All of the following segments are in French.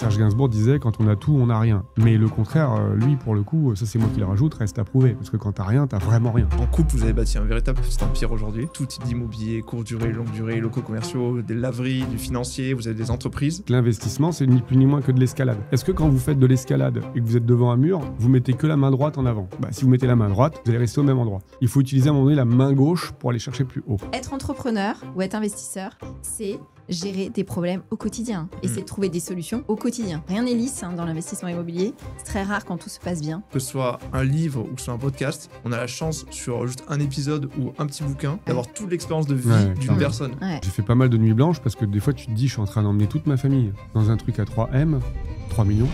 Serge Gainsbourg disait quand on a tout, on n'a rien. Mais le contraire, lui, pour le coup, ça c'est moi qui le rajoute, reste à prouver. Parce que quand t'as rien, t'as vraiment rien. En couple, vous avez bâti un véritable petit empire aujourd'hui. Tout type d'immobilier, courte durée, longue durée, locaux commerciaux, des laveries, du financier, vous avez des entreprises. L'investissement, c'est ni plus ni moins que de l'escalade. Est-ce que quand vous faites de l'escalade et que vous êtes devant un mur, vous mettez que la main droite en avant? Si vous mettez la main droite, vous allez rester au même endroit. Il faut utiliser à un moment donné la main gauche pour aller chercher plus haut. Être entrepreneur ou être investisseur, c'est gérer des problèmes au quotidien. Et c'est trouver des solutions au quotidien. Rien n'est lisse dans l'investissement immobilier. C'est très rare quand tout se passe bien. Que ce soit un livre ou que ce soit un podcast, on a la chance sur juste un épisode ou un petit bouquin d'avoir toute l'expérience de vie d'une personne. Ouais. J'ai fait pas mal de nuits blanches parce que des fois tu te dis je suis en train d'emmener toute ma famille dans un truc à 3M, 3 millions.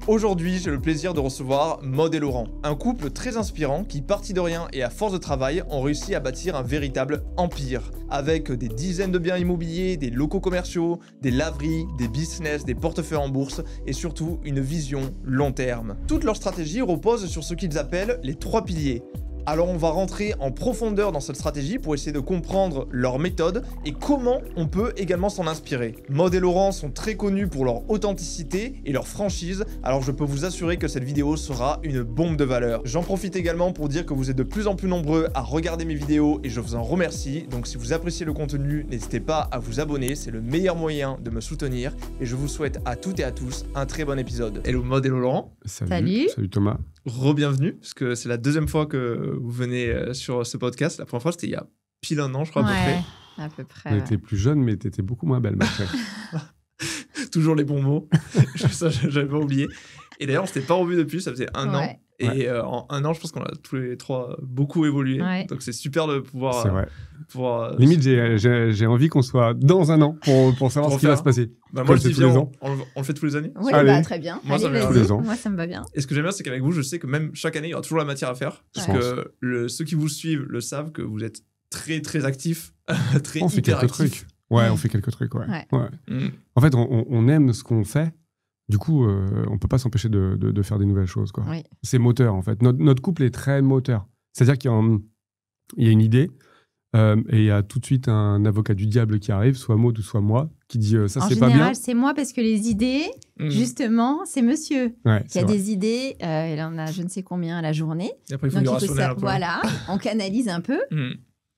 Aujourd'hui, j'ai le plaisir de recevoir Maud et Laurent, un couple très inspirant qui, parti de rien et à force de travail, ont réussi à bâtir un véritable empire, avec des dizaines de biens immobiliers, des locaux commerciaux, des laveries, des business, des portefeuilles en bourse et surtout une vision long terme. Toute leur stratégie repose sur ce qu'ils appellent les 3 piliers. Alors on va rentrer en profondeur dans cette stratégie pour essayer de comprendre leur méthode et comment on peut également s'en inspirer. Maud et Laurent sont très connus pour leur authenticité et leur franchise, alors je peux vous assurer que cette vidéo sera une bombe de valeur. J'en profite également pour dire que vous êtes de plus en plus nombreux à regarder mes vidéos et je vous en remercie, donc si vous appréciez le contenu, n'hésitez pas à vous abonner, c'est le meilleur moyen de me soutenir et je vous souhaite à toutes et à tous un très bon épisode. Hello Maud et Laurent. Salut. Salut Thomas. Re-bienvenue, parce que c'est la deuxième fois que vous venez sur ce podcast. La première fois, c'était il y a pile un an, je crois, à peu près. On était plus jeunes, mais t'étais beaucoup moins belle, ma chère. Toujours les bons mots. Ça, j'avais pas oublié. Et d'ailleurs, on s'était pas revus depuis, ça faisait un an. Et en un an, je pense qu'on a tous les trois beaucoup évolué. Ouais. Donc c'est super de pouvoir... C'est vrai. Limite, j'ai envie qu'on soit dans un an pour savoir ce qui va se passer. Moi, je dis tous les ans. On le fait tous les années. Oui, très bien. Moi, allez, ça tous les ans. Moi, ça me va bien. Et ce que j'aime bien, c'est qu'avec vous, je sais que même chaque année, il y aura toujours la matière à faire. Parce que ceux qui vous suivent le savent que vous êtes très, très actifs, très hyperactifs. Ouais, on fait quelques trucs, ouais. En fait, on aime ce qu'on fait. Du coup, on peut pas s'empêcher de faire des nouvelles choses, quoi. Oui. C'est moteur, en fait. Notre couple est très moteur. C'est-à-dire qu'il y a une idée, et il y a tout de suite un avocat du diable qui arrive, soit Maud ou soit moi, qui dit ça, c'est pas bien. En général, c'est moi, parce que les idées, justement, c'est monsieur. Ouais, qui a des idées, il en a je ne sais combien à la journée. Et après, il faut du rationnel un peu. Voilà, on canalise un peu.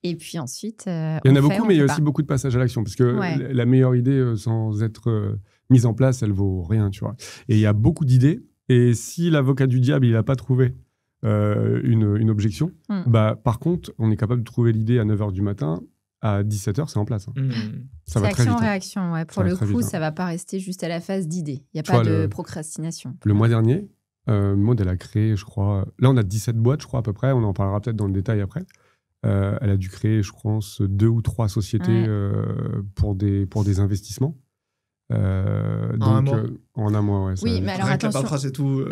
Et puis ensuite, il y en a beaucoup, mais il y a aussi beaucoup de passages à l'action. Parce que la meilleure idée, sans être mise en place, elle vaut rien, tu vois. Et il y a beaucoup d'idées. Et si l'avocat du diable, il n'a pas trouvé une objection, par contre, on est capable de trouver l'idée à 9h du matin. À 17h, c'est en place. Ça va très vite. Action-réaction. Ouais. Pour le coup, ça ne va pas rester juste à la phase d'idée. Il n'y a pas de procrastination. Le mois dernier, Maud, elle a créé, je crois... Là, on a 17 boîtes, je crois, à peu près. On en parlera peut-être dans le détail après. Elle a dû créer, je pense, 2 ou 3 sociétés pour des investissements. En un mois, ouais. Oui, mais alors attention. La paperasse et tout.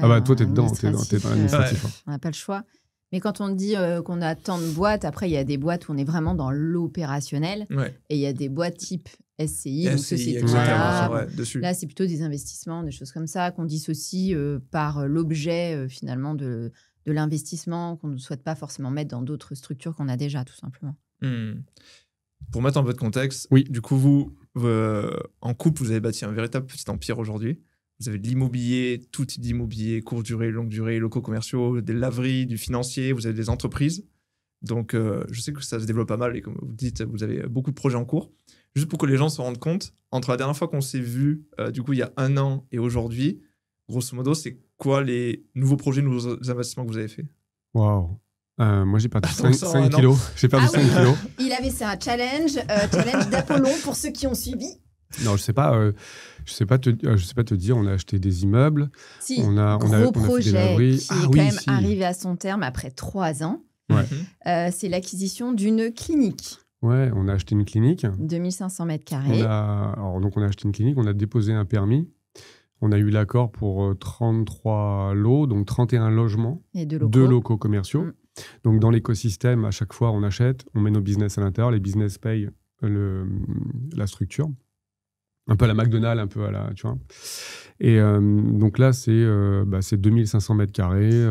Après, toi, t'es dedans, t'es dans l'administratif. On n'a pas le choix. Mais quand on dit qu'on a tant de boîtes, après, il y a des boîtes où on est vraiment dans l'opérationnel. Et il y a des boîtes type SCI, donc société. Là, c'est plutôt des investissements, des choses comme ça, qu'on dissocie par l'objet, finalement, de l'investissement, qu'on ne souhaite pas forcément mettre dans d'autres structures qu'on a déjà, tout simplement. Pour mettre un peu de contexte, du coup, vous, en couple, vous avez bâti un véritable petit empire aujourd'hui. Vous avez de l'immobilier, tout type d'immobilier, courte durée, longue durée, locaux commerciaux, des laveries, du financier, vous avez des entreprises. Donc, je sais que ça se développe pas mal et comme vous dites, vous avez beaucoup de projets en cours. Juste pour que les gens se rendent compte, entre la dernière fois qu'on s'est vu, du coup, il y a un an et aujourd'hui, grosso modo, c'est quoi les nouveaux projets, nouveaux investissements que vous avez faits? Waouh. Moi, j'ai perdu 5 kilos. J'ai perdu 5 kilos. Il avait fait un challenge d'Apollon pour ceux qui ont suivi. Non, je sais pas te dire. On a acheté des immeubles. Si, on a projet fait des laveries. qui est quand même arrivé à son terme après 3 ans. C'est l'acquisition d'une clinique. Ouais, on a acheté une clinique. 2500 mètres On carrés. a acheté une clinique, on a déposé un permis. On a eu l'accord pour 33 lots, donc 31 logements, et 2 locaux commerciaux. Donc, dans l'écosystème, à chaque fois, on achète, on met nos business à l'intérieur, les business payent la structure. Un peu à la McDonald's, un peu à la... Tu vois. Et donc là, c'est 2500 mètres carrés,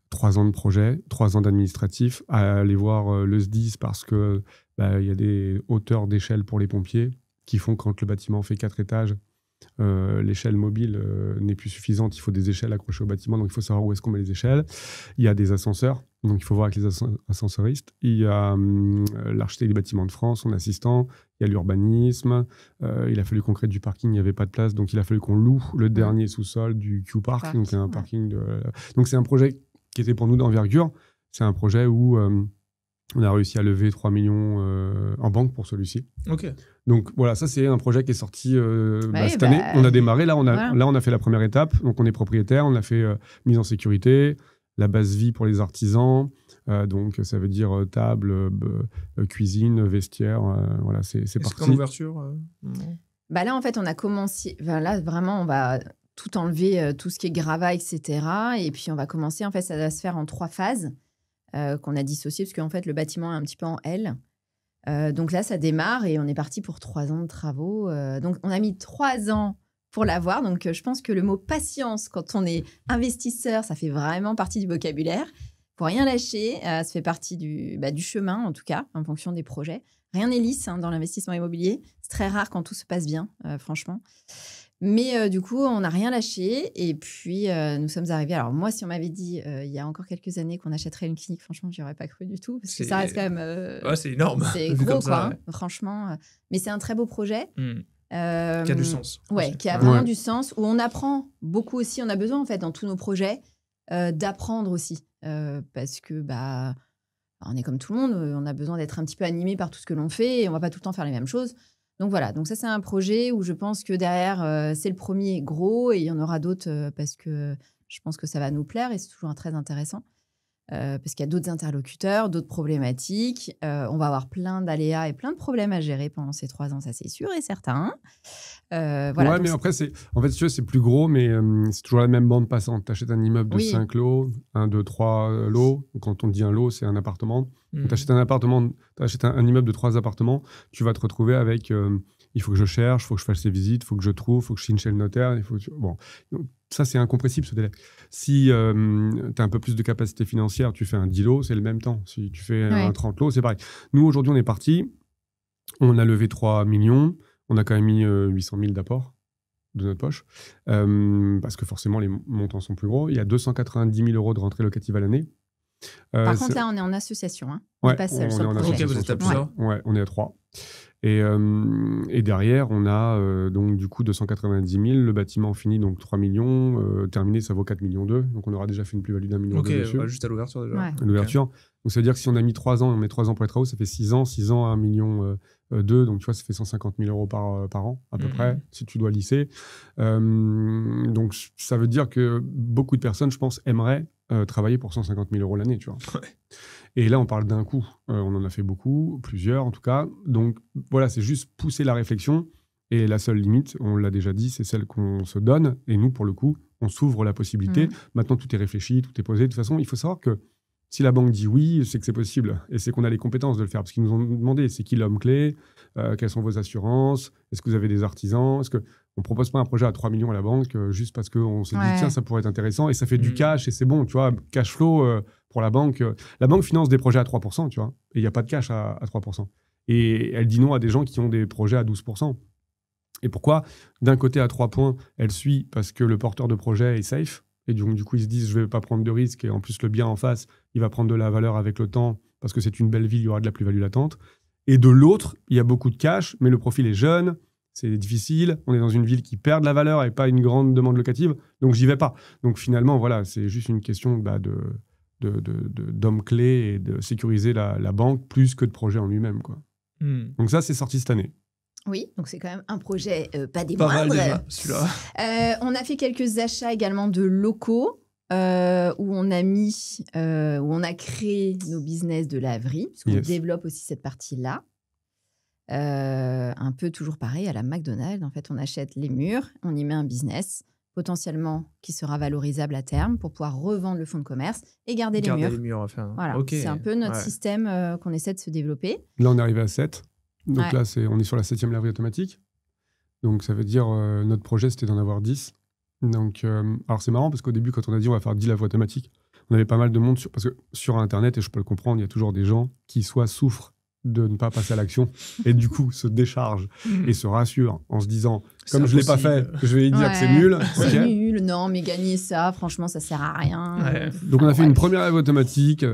3 ans de projet, 3 ans d'administratif, à aller voir le SDIS parce qu'il y a des hauteurs d'échelle pour les pompiers qui font quand le bâtiment fait 4 étages, l'échelle mobile n'est plus suffisante, il faut des échelles accrochées au bâtiment, donc il faut savoir où est-ce qu'on met les échelles. Il y a des ascenseurs, donc il faut voir avec les ascensoristes. Il y a l'architecte des bâtiments de France, son assistant, il y a l'urbanisme, il a fallu qu'on crée du parking, il n'y avait pas de place, donc il a fallu qu'on loue le dernier sous-sol du Q-Park, donc un parking donc c'est un projet qui était pour nous d'envergure, c'est un projet où on a réussi à lever 3 millions en banque pour celui-ci. Ok. Donc voilà, ça c'est un projet qui est sorti cette année. On a démarré, là on a fait la première étape, donc on est propriétaire, on a fait mise en sécurité, la base vie pour les artisans, donc ça veut dire table, cuisine, vestiaire, voilà, c'est parti. C'est comme l'ouverture Là en fait on a commencé, là vraiment on va tout enlever, tout ce qui est gravat, etc. Et puis on va commencer, en fait ça va se faire en 3 phases. Qu'on a dissocié parce qu'en fait le bâtiment est un petit peu en L. Donc là ça démarre et on est parti pour 3 ans de travaux. Donc on a mis 3 ans pour l'avoir. Donc je pense que le mot patience quand on est investisseur, ça fait vraiment partie du vocabulaire. Faut rien lâcher, ça fait partie du chemin en tout cas en fonction des projets. Rien n'est lisse dans l'investissement immobilier. C'est très rare quand tout se passe bien, franchement. Mais du coup, on n'a rien lâché. Et puis, nous sommes arrivés. Alors, moi, si on m'avait dit il y a encore quelques années qu'on achèterait une clinique, franchement, je n'y aurais pas cru du tout. Parce que ça reste quand même. C'est énorme. C'est gros, quoi. Franchement. Mais c'est un très beau projet. Qui a du sens. Ouais, qui a vraiment du sens. Où on apprend beaucoup aussi. On a besoin, en fait, dans tous nos projets, d'apprendre aussi. Parce que, on est comme tout le monde. On a besoin d'être un petit peu animé par tout ce que l'on fait. Et on ne va pas tout le temps faire les mêmes choses. Donc voilà, donc ça c'est un projet où je pense que derrière, c'est le premier gros et il y en aura d'autres parce que je pense que ça va nous plaire et c'est toujours très intéressant parce qu'il y a d'autres interlocuteurs, d'autres problématiques. On va avoir plein d'aléas et plein de problèmes à gérer pendant ces 3 ans, ça c'est sûr et certain. Voilà, ouais, mais après, c'est plus gros, mais c'est toujours la même bande passante. Tu achètes un immeuble de 5 lots, 1, 2, 3 lots. Quand on dit un lot, c'est un appartement. Tu achètes un immeuble de 3 appartements, tu vas te retrouver avec il faut que je cherche, il faut que je fasse les visites, il faut que je trouve, il faut que je signe chez le notaire. Bon. Donc, ça, c'est incompressible ce délai. Si tu as un peu plus de capacité financière, tu fais un 10 lots, c'est le même temps. Si tu fais un 30 lots, c'est pareil. Nous, aujourd'hui, on est parti. On a levé 3 millions. On a quand même mis 800 000 d'apport de notre poche parce que forcément, les montants sont plus gros. Il y a 290 000 euros de rentrée locative à l'année. Par contre, là, on est en association. Hein. On n'est pas seul sur le projet. Ok, vous êtes à plusieurs. Ouais, on est à 3. Et derrière, on a donc du coup 290 000. Le bâtiment fini, donc 3 millions. Terminé, ça vaut 4 millions 2. Donc on aura déjà fait une plus-value d'1 million dessus. Juste à l'ouverture déjà. Ouais. L'ouverture. Okay. Donc ça veut dire que si on a mis 3 ans, on met 3 ans pour les travaux, ça fait 6 ans. 6 ans à 1 million 2. Donc tu vois, ça fait 150 000 euros par an, à peu près, si tu dois lisser. Donc ça veut dire que beaucoup de personnes, je pense, aimeraient travailler pour 150 000 euros l'année, tu vois. Ouais. Et là, on parle d'un coup. On en a fait beaucoup, plusieurs en tout cas. Donc voilà, c'est juste pousser la réflexion. Et la seule limite, on l'a déjà dit, c'est celle qu'on se donne. Et nous, pour le coup, on s'ouvre la possibilité. Maintenant, tout est réfléchi, tout est posé. De toute façon, il faut savoir que si la banque dit oui, c'est que c'est possible. Et c'est qu'on a les compétences de le faire. Parce qu'ils nous ont demandé, c'est qui l'homme clé, quelles sont vos assurances, est-ce que vous avez des artisans, est-ce que on ne propose pas un projet à 3 millions à la banque juste parce qu'on s'est dit, tiens, ça pourrait être intéressant. Et ça fait du cash et c'est bon, tu vois, cash flow pour la banque. La banque finance des projets à 3%, tu vois, et il n'y a pas de cash à 3%. Et elle dit non à des gens qui ont des projets à 12%. Et pourquoi ? D'un côté, à 3 points, elle suit parce que le porteur de projet est safe. Et donc, du coup, ils se disent, je ne vais pas prendre de risques. Et en plus, le bien en face, il va prendre de la valeur avec le temps parce que c'est une belle ville, il y aura de la plus-value latente. Et de l'autre, il y a beaucoup de cash, mais le profil est jeune, c'est difficile. On est dans une ville qui perd de la valeur et pas une grande demande locative. Donc, j'y vais pas. Donc, finalement, voilà, c'est juste une question d'homme clé et de sécuriser la banque plus que de projet en lui-même, quoi. Donc, ça, c'est sorti cette année. Oui, donc c'est quand même un projet pas des moindres. Pas moindres. mal déjà, celui-là. On a fait quelques achats également de locaux où on a créé nos business de laverie, parce qu'on développe aussi cette partie-là. Un peu toujours pareil à la McDonald's. En fait, on achète les murs, on y met un business potentiellement qui sera valorisable à terme pour pouvoir revendre le fonds de commerce et garder les murs. Voilà, c'est un peu notre système qu'on essaie de se développer. Là, on est arrivé à 7. Donc là, on est sur la 7e laverie automatique. Donc ça veut dire notre projet, c'était d'en avoir 10. Donc, alors c'est marrant parce qu'au début, quand on a dit on va faire 10 laveries automatiques, on avait pas mal de monde parce que sur Internet, et je peux le comprendre, il y a toujours des gens qui soit souffrent de ne pas passer à l'action et du coup se décharge et se rassure en se disant comme je ne l'ai pas fait, je vais lui dire que c'est nul. C'est nul, non, mais gagner ça, franchement, ça sert à rien. Ouais. Donc on a fait une première lèvre automatique.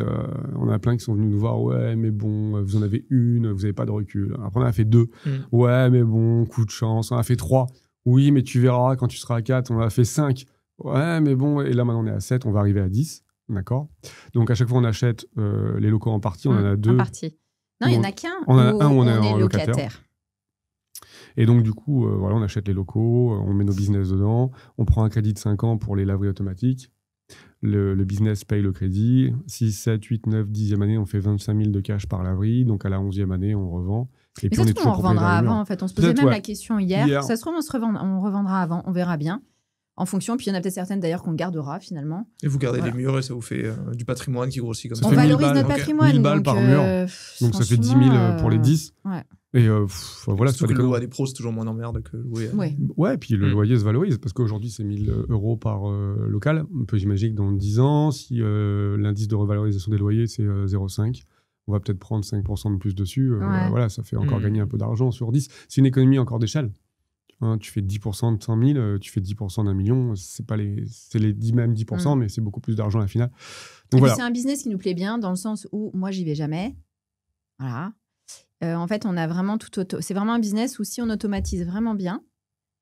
On a plein qui sont venus nous voir. Ouais, mais bon, vous en avez une, vous n'avez pas de recul. Après, on a fait 2. Ouais, mais bon, coup de chance. On a fait 3. Oui, mais tu verras quand tu seras à 4. On a fait 5. Ouais, mais bon. Et là, maintenant, on est à 7. On va arriver à 10. D'accord. Donc, à chaque fois, on achète les locaux en partie. On en a 2. En partie. Non, il n'y en a qu'un. On en a un où on est locataire. Et donc, du coup, voilà, on achète les locaux, on met nos business dedans, on prend un crédit de 5 ans pour les laveries automatiques. Le business paye le crédit. 6, 7, 8, 9, 10e année, on fait 25 000 de cash par laverie. Donc, à la 11e année, on revend. Et puis, on est toujours on revendra avant, en fait. On se posait même la question hier. Ça se trouve, on revendra avant. On verra bien. En fonction, puis il y en a peut-être certaines d'ailleurs qu'on gardera finalement. Et vous gardez les murs et ça vous fait du patrimoine qui grossit comme ça. On valorise notre patrimoine. 1000 balles par mur. Donc ça fait 10 000 pour les 10. Ouais. Et voilà, surtout que le louer à des pros, c'est toujours moins d'emmerde que louer. Ouais, puis le loyer se valorise parce qu'aujourd'hui, c'est 1 000 € par local. On peut imaginer que dans 10 ans, si l'indice de revalorisation des loyers, c'est 0,5, on va peut-être prendre 5% de plus dessus. Voilà, ça fait encore gagner un peu d'argent sur 10. C'est une économie encore d'échelle. Tu fais 10% de 100 000, tu fais 10% d'1 million, c'est les 10 mêmes 10%, mais c'est beaucoup plus d'argent à la finale. Donc, voilà. C'est un business qui nous plaît bien dans le sens où moi, j'y vais jamais. Voilà. En fait, on a vraiment c'est vraiment un business où si on automatise vraiment bien,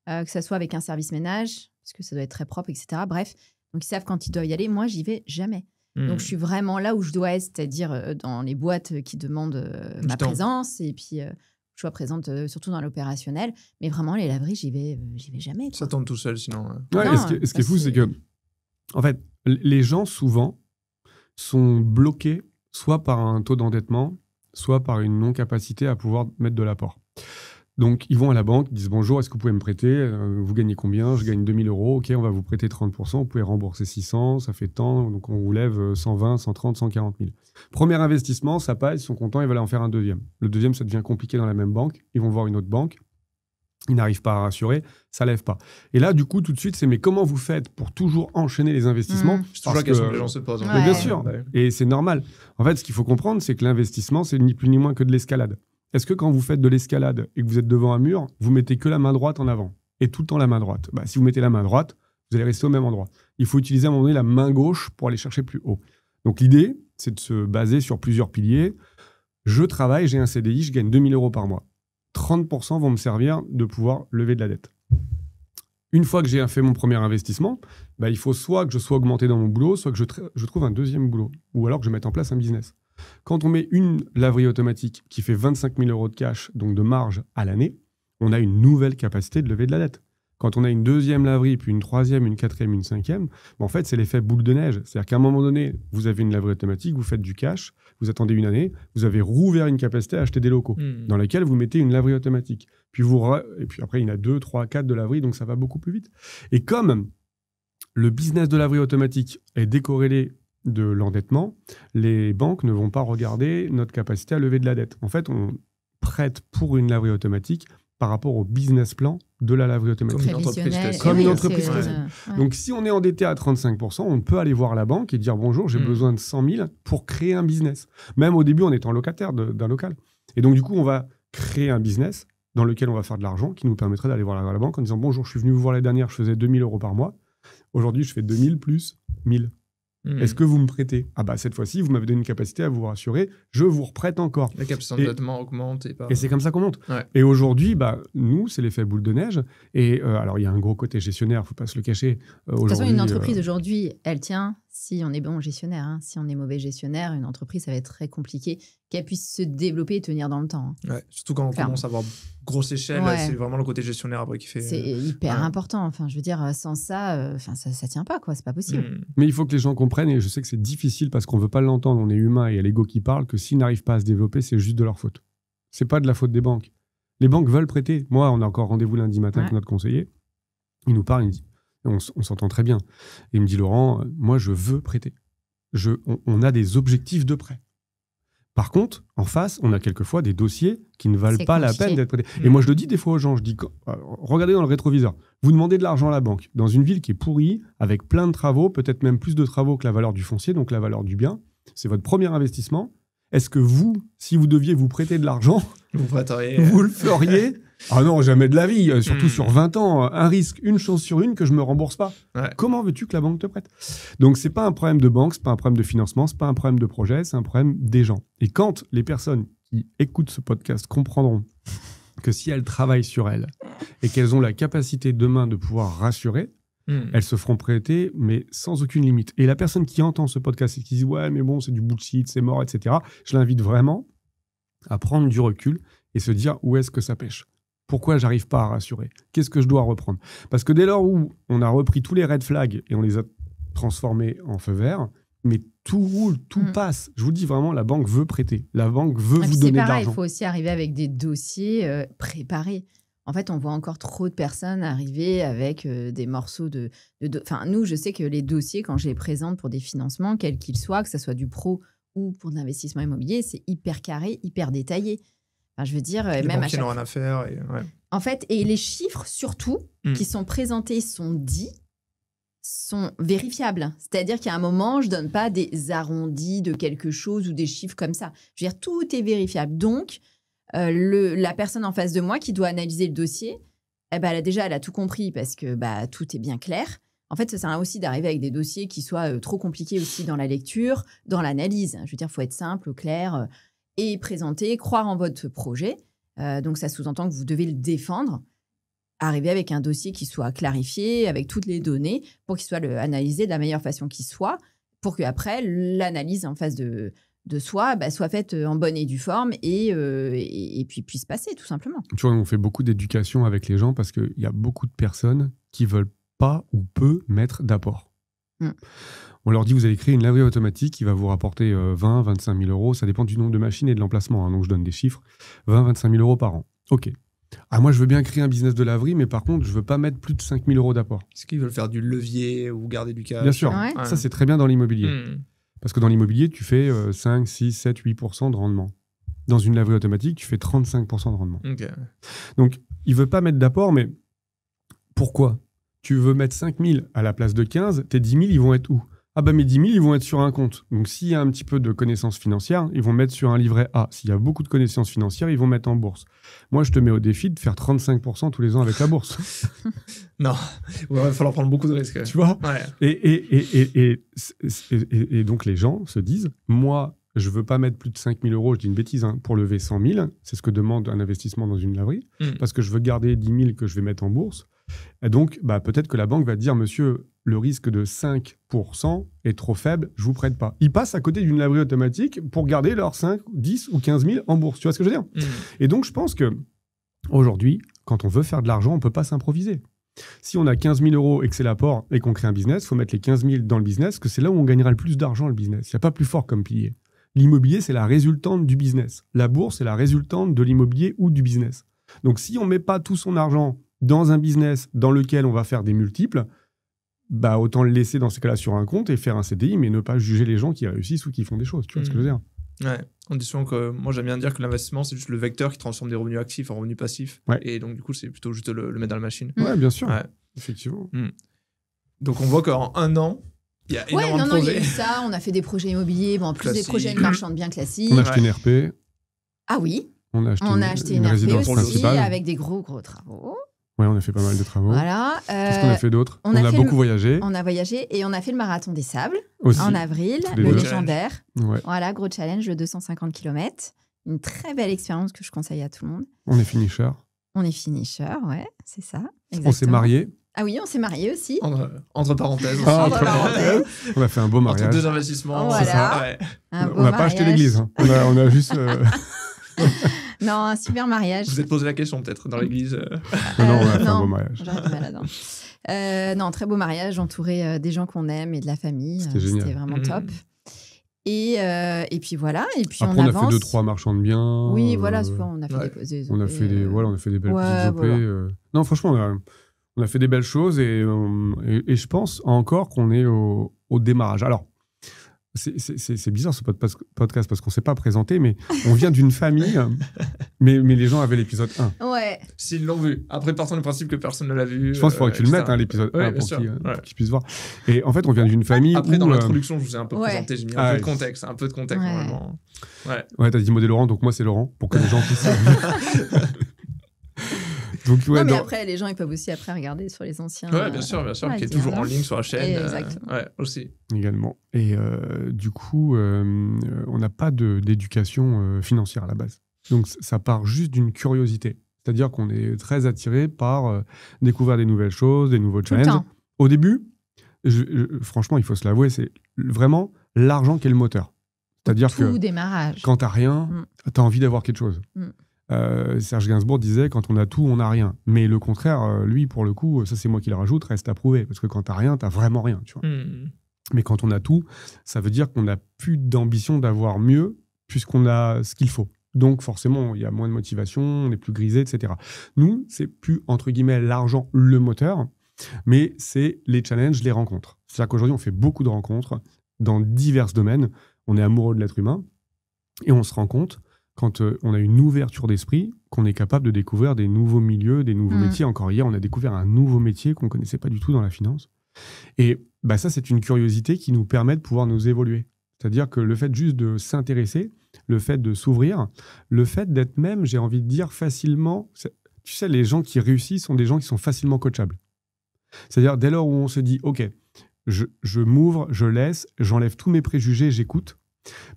que ça soit avec un service ménage, parce que ça doit être très propre, etc. Bref, donc ils savent quand ils doivent y aller. Moi, j'y vais jamais. Donc, je suis vraiment là où je dois être, c'est-à-dire dans les boîtes qui demandent ma présence et puis... je sois présente surtout dans l'opérationnel, mais vraiment les laveries, j'y vais jamais. Quoi. Ça tombe tout seul sinon. Ouais, non, ce qui est fou, c'est que en fait, les gens souvent sont bloqués soit par un taux d'endettement, soit par une non-capacité à pouvoir mettre de l'apport. Donc, ils vont à la banque, ils disent « Bonjour, est-ce que vous pouvez me prêter ? Vous gagnez combien ? Je gagne 2 000 €. Ok, on va vous prêter 30%. Vous pouvez rembourser 600, ça fait tant. Donc, on vous lève 120, 130, 140 000. Premier investissement, ça passe, ils sont contents, ils veulent en faire un deuxième. Le deuxième, ça devient compliqué dans la même banque. Ils vont voir une autre banque. Ils n'arrivent pas à rassurer, ça ne lève pas. Et là, du coup, tout de suite, c'est « Mais comment vous faites pour toujours enchaîner les investissements ?» C'est toujours la question que les gens se posent. Mais bien sûr, et c'est normal. En fait, ce qu'il faut comprendre, c'est que l'investissement, c'est ni plus ni moins que de l'escalade. Est-ce que quand vous faites de l'escalade et que vous êtes devant un mur, vous mettez que la main droite en avant et tout le temps la main droite ? Si vous mettez la main droite, vous allez rester au même endroit. Il faut utiliser à un moment donné la main gauche pour aller chercher plus haut. Donc l'idée, c'est de se baser sur plusieurs piliers. Je travaille, j'ai un CDI, je gagne 2 000 € par mois. 30% vont me servir de pouvoir lever de la dette. Une fois que j'ai fait mon premier investissement, il faut soit que je sois augmenté dans mon boulot, soit que je trouve un deuxième boulot, ou alors que je mette en place un business. Quand on met une laverie automatique qui fait 25 000 € de cash, donc de marge à l'année, on a une nouvelle capacité de lever de la dette. Quand on a une deuxième laverie, puis une troisième, une quatrième, une cinquième, en fait, c'est l'effet boule de neige. C'est-à-dire qu'à un moment donné, vous avez une laverie automatique, vous faites du cash, vous attendez une année, vous avez rouvert une capacité à acheter des locaux dans laquelle vous mettez une laverie automatique. Et puis après, il y en a 2, 3, 4 de laverie, donc ça va beaucoup plus vite. Et comme le business de laverie automatique est décorrélé de l'endettement, les banques ne vont pas regarder notre capacité à lever de la dette. En fait, on prête pour une laverie automatique par rapport au business plan de la laverie automatique. Comme une entreprise classique. Donc, si on est endetté à 35%, on peut aller voir la banque et dire « Bonjour, j'ai besoin de 100 000 pour créer un business. » Même au début, en étant locataire d'un local. Et donc, du coup, on va créer un business dans lequel on va faire de l'argent qui nous permettrait d'aller voir la banque en disant « Bonjour, je suis venu vous voir l'année dernière, je faisais 2 000 € par mois. Aujourd'hui, je fais 2 000 plus 1 000. Est-ce que vous me prêtez ? Cette fois-ci, vous m'avez donné une capacité à vous rassurer, je vous reprête encore. La capacité d'endettement augmente. Et c'est comme ça qu'on monte. Ouais. Et aujourd'hui, nous, c'est l'effet boule de neige. Et alors, il y a un gros côté gestionnaire, il ne faut pas se le cacher. De toute façon, une entreprise aujourd'hui, elle tient si on est bon gestionnaire. Hein. Si on est mauvais gestionnaire, une entreprise, ça va être très compliqué qu'elle puisse se développer et tenir dans le temps. Hein. Ouais, surtout quand on commence à avoir grosse échelle, c'est vraiment le côté gestionnaire après qui fait... C'est hyper important. Enfin, je veux dire, sans ça, ça tient pas, quoi. C'est pas possible. Mais il faut que les gens comprennent, et je sais que c'est difficile parce qu'on veut pas l'entendre, on est humain et il y a l'ego qui parle, que s'ils n'arrivent pas à se développer, c'est juste de leur faute. C'est pas de la faute des banques. Les banques veulent prêter. Moi, on a encore rendez-vous lundi matin avec notre conseiller. Il nous parle, il me dit, on s'entend très bien. Et il me dit, Laurent, moi, je veux prêter. On a des objectifs de prêt. Par contre, en face, on a quelquefois des dossiers qui ne valent pas la peine d'être prêtés. Et moi, je le dis des fois aux gens, je dis, regardez dans le rétroviseur, vous demandez de l'argent à la banque, dans une ville qui est pourrie, avec plein de travaux, peut-être même plus de travaux que la valeur du foncier, donc la valeur du bien, c'est votre premier investissement. Est-ce que vous, si vous deviez vous prêter de l'argent, vous le feriez? Ah non, jamais de la vie, surtout sur 20 ans. Un risque, une chance sur une que je ne me rembourse pas. Ouais. Comment veux-tu que la banque te prête? Donc, ce n'est pas un problème de banque, ce n'est pas un problème de financement, ce n'est pas un problème de projet, c'est un problème des gens. Et quand les personnes qui écoutent ce podcast comprendront que si elles travaillent sur elles et qu'elles ont la capacité demain de pouvoir rassurer, elles se feront prêter, mais sans aucune limite. Et la personne qui entend ce podcast et qui dit « Ouais, mais bon, c'est du bullshit, c'est mort, etc. » Je l'invite vraiment à prendre du recul et se dire où est-ce que ça pêche. Pourquoi j'arrive pas à rassurer? Qu'est-ce que je dois reprendre? Parce que dès lors où on a repris tous les red flags et on les a transformés en feu vert, mais tout roule, tout passe. Je vous dis vraiment, la banque veut prêter. La banque veut vous donner de l'argent. Il faut aussi arriver avec des dossiers préparés. En fait, on voit encore trop de personnes arriver avec des morceaux de... Enfin, nous, je sais que les dossiers, quand je les présente pour des financements, quels qu'ils soient, que ce soit du pro ou pour de l'investissement immobilier, c'est hyper carré, hyper détaillé. Enfin, je veux dire, les même banquiers n'ont rien à faire. En fait, et les chiffres, surtout, qui sont présentés, sont vérifiables. C'est-à-dire qu'à un moment, je ne donne pas des arrondis de quelque chose ou des chiffres comme ça. Je veux dire, tout est vérifiable. Donc, la personne en face de moi qui doit analyser le dossier, elle a tout compris parce que tout est bien clair. En fait, ça sert aussi d'arriver avec des dossiers qui soient trop compliqués aussi dans la lecture, dans l'analyse. Je veux dire, il faut être simple, clair et présenter, croire en votre projet. Donc, ça sous-entend que vous devez le défendre. Arriver avec un dossier qui soit clarifié, avec toutes les données, pour qu'il soit analysé de la meilleure façon qui soit, pour qu'après, l'analyse en face de soi soit faite en bonne et due forme et puis puisse passer, tout simplement. Tu vois, on fait beaucoup d'éducation avec les gens parce qu'il y a beaucoup de personnes qui ne veulent pas ou peu mettre d'apport. On leur dit, vous allez créer une laverie automatique qui va vous rapporter 20 25 000 euros. Ça dépend du nombre de machines et de l'emplacement. Donc, je donne des chiffres. 20 25 000 euros par an. OK. Ah, moi, je veux bien créer un business de laverie, mais par contre, je ne veux pas mettre plus de 5 000 euros d'apport. Est-ce qu'ils veulent faire du levier ou garder du cash? Bien sûr. Ouais. Ça, c'est très bien dans l'immobilier. Parce que dans l'immobilier, tu fais 5, 6, 7, 8% de rendement. Dans une laverie automatique, tu fais 35% de rendement. Okay. Donc, il ne veut pas mettre d'apport, mais pourquoi? Tu veux mettre 5 000 à la place de 15, tes 10 000, ils vont être où? Ah mes 10 000, ils vont être sur un compte. Donc, s'il y a un petit peu de connaissances financières, ils vont mettre sur un livret A. S'il y a beaucoup de connaissances financières, ils vont mettre en bourse. Moi, je te mets au défi de faire 35% tous les ans avec la bourse. Non, il va falloir prendre beaucoup de risques. Tu vois? Ouais. Et donc, les gens se disent, moi, je ne veux pas mettre plus de 5 000 euros, je dis une bêtise, pour lever 100 000. C'est ce que demande un investissement dans une laverie. Parce que je veux garder 10 000 que je vais mettre en bourse. Et donc, peut-être que la banque va te dire, monsieur, le risque de 5% est trop faible, je ne vous prête pas. Ils passent à côté d'une laverie automatique pour garder leurs 5, 10 ou 15 000 en bourse. Tu vois ce que je veux dire? Et donc, je pense qu'aujourd'hui, quand on veut faire de l'argent, on ne peut pas s'improviser. Si on a 15 000 euros et que c'est l'apport et qu'on crée un business, il faut mettre les 15 000 dans le business, que c'est là où on gagnera le plus d'argent, le business. Il n'y a pas plus fort comme pilier. L'immobilier, c'est la résultante du business. La bourse, c'est la résultante de l'immobilier ou du business. Donc, si on ne met pas tout son argent dans un business dans lequel on va faire des multiples, autant le laisser dans ces cas-là sur un compte et faire un CDI, mais ne pas juger les gens qui réussissent ou qui font des choses. Tu vois ce que je veux dire? Ouais. On dit souvent que moi j'aime bien dire que l'investissement c'est juste le vecteur qui transforme des revenus actifs en revenus passifs. Ouais. Et donc du coup c'est plutôt juste de le mettre dans la machine. Ouais, bien sûr. Ouais. Effectivement. Donc on voit qu'en un an, il y a énormément de projets. Il y a eu ça, on a fait des projets immobiliers, en plus des projets marchands bien classiques. On a acheté une RP. Ah oui. On a acheté une RP aussi avec des gros travaux. Oui, on a fait pas mal de travaux. Voilà. Qu'est-ce qu'on a fait d'autre? On a beaucoup voyagé. On a voyagé et on a fait le marathon des sables aussi, en avril, le légendaire. Ouais. Voilà, gros challenge de 250 km. Une très belle expérience que je conseille à tout le monde. On est finisher. Ouais, c'est ça. Exactement. On s'est mariés. Ah oui, on s'est mariés aussi. Entre parenthèses. On a fait un beau mariage. Entre deux investissements. Voilà. C'est ça. Ouais. On n'a pas acheté l'église. Hein. On a juste... Non, un super mariage. Vous vous êtes posé la question peut-être dans l'église. Non, on a fait un beau mariage. J'aurais du mal à non, très beau mariage, entouré des gens qu'on aime et de la famille. C'était vraiment top. Et puis voilà. Et puis après, on a fait 2-3 marchands de biens. Oui, voilà, souvent on a fait des on a fait des belles petites OP. Voilà. Non, franchement, on a fait des belles choses et je pense encore qu'on est au démarrage. Alors, c'est bizarre ce podcast parce qu'on ne s'est pas présenté, mais on vient d'une famille, mais les gens avaient l'épisode 1. Ouais. S'ils l'ont vu. Après, partons du principe que personne ne l'a vu. Je pense qu'il faudrait que tu le mettes, l'épisode 1, pour qu'ils puissent voir. Et en fait, on vient d'une famille. Après, dans l'introduction, je vous ai un peu présenté, j'ai mis un peu de contexte, normalement. Ouais, t'as dit Maud et Laurent, donc moi, c'est Laurent, pour que les gens puissent. Donc, non, mais après, les gens, ils peuvent aussi après regarder sur les anciens. Ouais, bien sûr, qui est toujours en ligne sur la chaîne. Exactement. Aussi. Également. Et du coup, on n'a pas d'éducation financière à la base. Donc, ça part juste d'une curiosité. C'est-à-dire qu'on est très attiré par découvrir des nouvelles choses, des nouveaux challenges. Au début, franchement, il faut se l'avouer, c'est vraiment l'argent qui est le moteur. C'est-à-dire que démarrage. Quand tu n'as rien, tu as envie d'avoir quelque chose. Serge Gainsbourg disait quand on a tout, on n'a rien. Mais le contraire, lui, pour le coup, ça c'est moi qui le rajoute, reste à prouver. Parce que quand t'as rien, t'as vraiment rien. Tu vois. Mais quand on a tout, ça veut dire qu'on n'a plus d'ambition d'avoir mieux, puisqu'on a ce qu'il faut. Donc forcément, il y a moins de motivation, on est plus grisé, etc. Nous, c'est plus, entre guillemets, l'argent, le moteur, mais c'est les challenges, les rencontres. C'est-à-dire qu'aujourd'hui, on fait beaucoup de rencontres dans divers domaines. On est amoureux de l'être humain et on se rend compte quand on a une ouverture d'esprit, qu'on est capable de découvrir des nouveaux milieux, des nouveaux métiers. Encore hier, on a découvert un nouveau métier qu'on ne connaissait pas du tout dans la finance. Et ça, c'est une curiosité qui nous permet de pouvoir nous évoluer. C'est-à-dire que le fait juste de s'intéresser, le fait de s'ouvrir, le fait d'être même, j'ai envie de dire, facilement... Tu sais, les gens qui réussissent sont des gens qui sont facilement coachables. C'est-à-dire, dès lors où on se dit, OK, je m'ouvre, je laisse, j'enlève tous mes préjugés, j'écoute,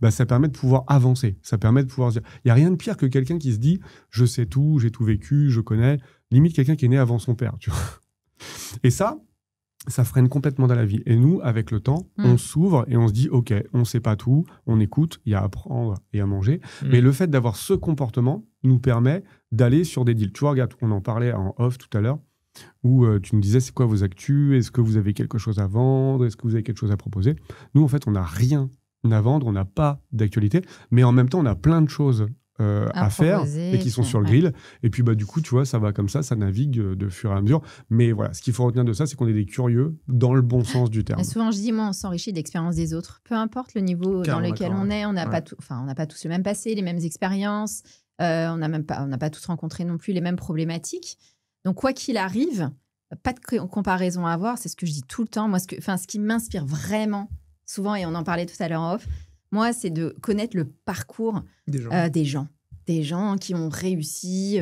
ça permet de pouvoir avancer. Ça permet de pouvoir se dire... Il n'y a rien de pire que quelqu'un qui se dit « je sais tout, j'ai tout vécu, je connais ». Limite quelqu'un qui est né avant son père. Tu vois. Et ça freine complètement dans la vie. Et nous, avec le temps, on s'ouvre et on se dit « ok, on ne sait pas tout, on écoute, il y a à apprendre et à manger ». Mais le fait d'avoir ce comportement nous permet d'aller sur des deals. Tu vois, regarde, on en parlait en off tout à l'heure, où tu nous disais « c'est quoi vos actus ? Est-ce que vous avez quelque chose à vendre ? Est-ce que vous avez quelque chose à proposer ?» Nous, en fait, on n'a rien à vendre, on n'a pas d'actualité, mais en même temps, on a plein de choses à faire et qui sont sur le grill. Et puis, du coup, tu vois, ça va comme ça navigue de fur et à mesure. Mais voilà, ce qu'il faut retenir de ça, c'est qu'on est des curieux dans le bon sens du terme. Et souvent, je dis, moi, on s'enrichit d'expériences des autres. Peu importe le niveau dans lequel on est, on n'a pas tous le même passé, les mêmes expériences, on n'a pas tous rencontré non plus les mêmes problématiques. Donc, quoi qu'il arrive, pas de comparaison à avoir, c'est ce que je dis tout le temps. Moi, ce qui m'inspire vraiment, souvent, et on en parlait tout à l'heure en off, moi, c'est de connaître le parcours des gens qui ont réussi.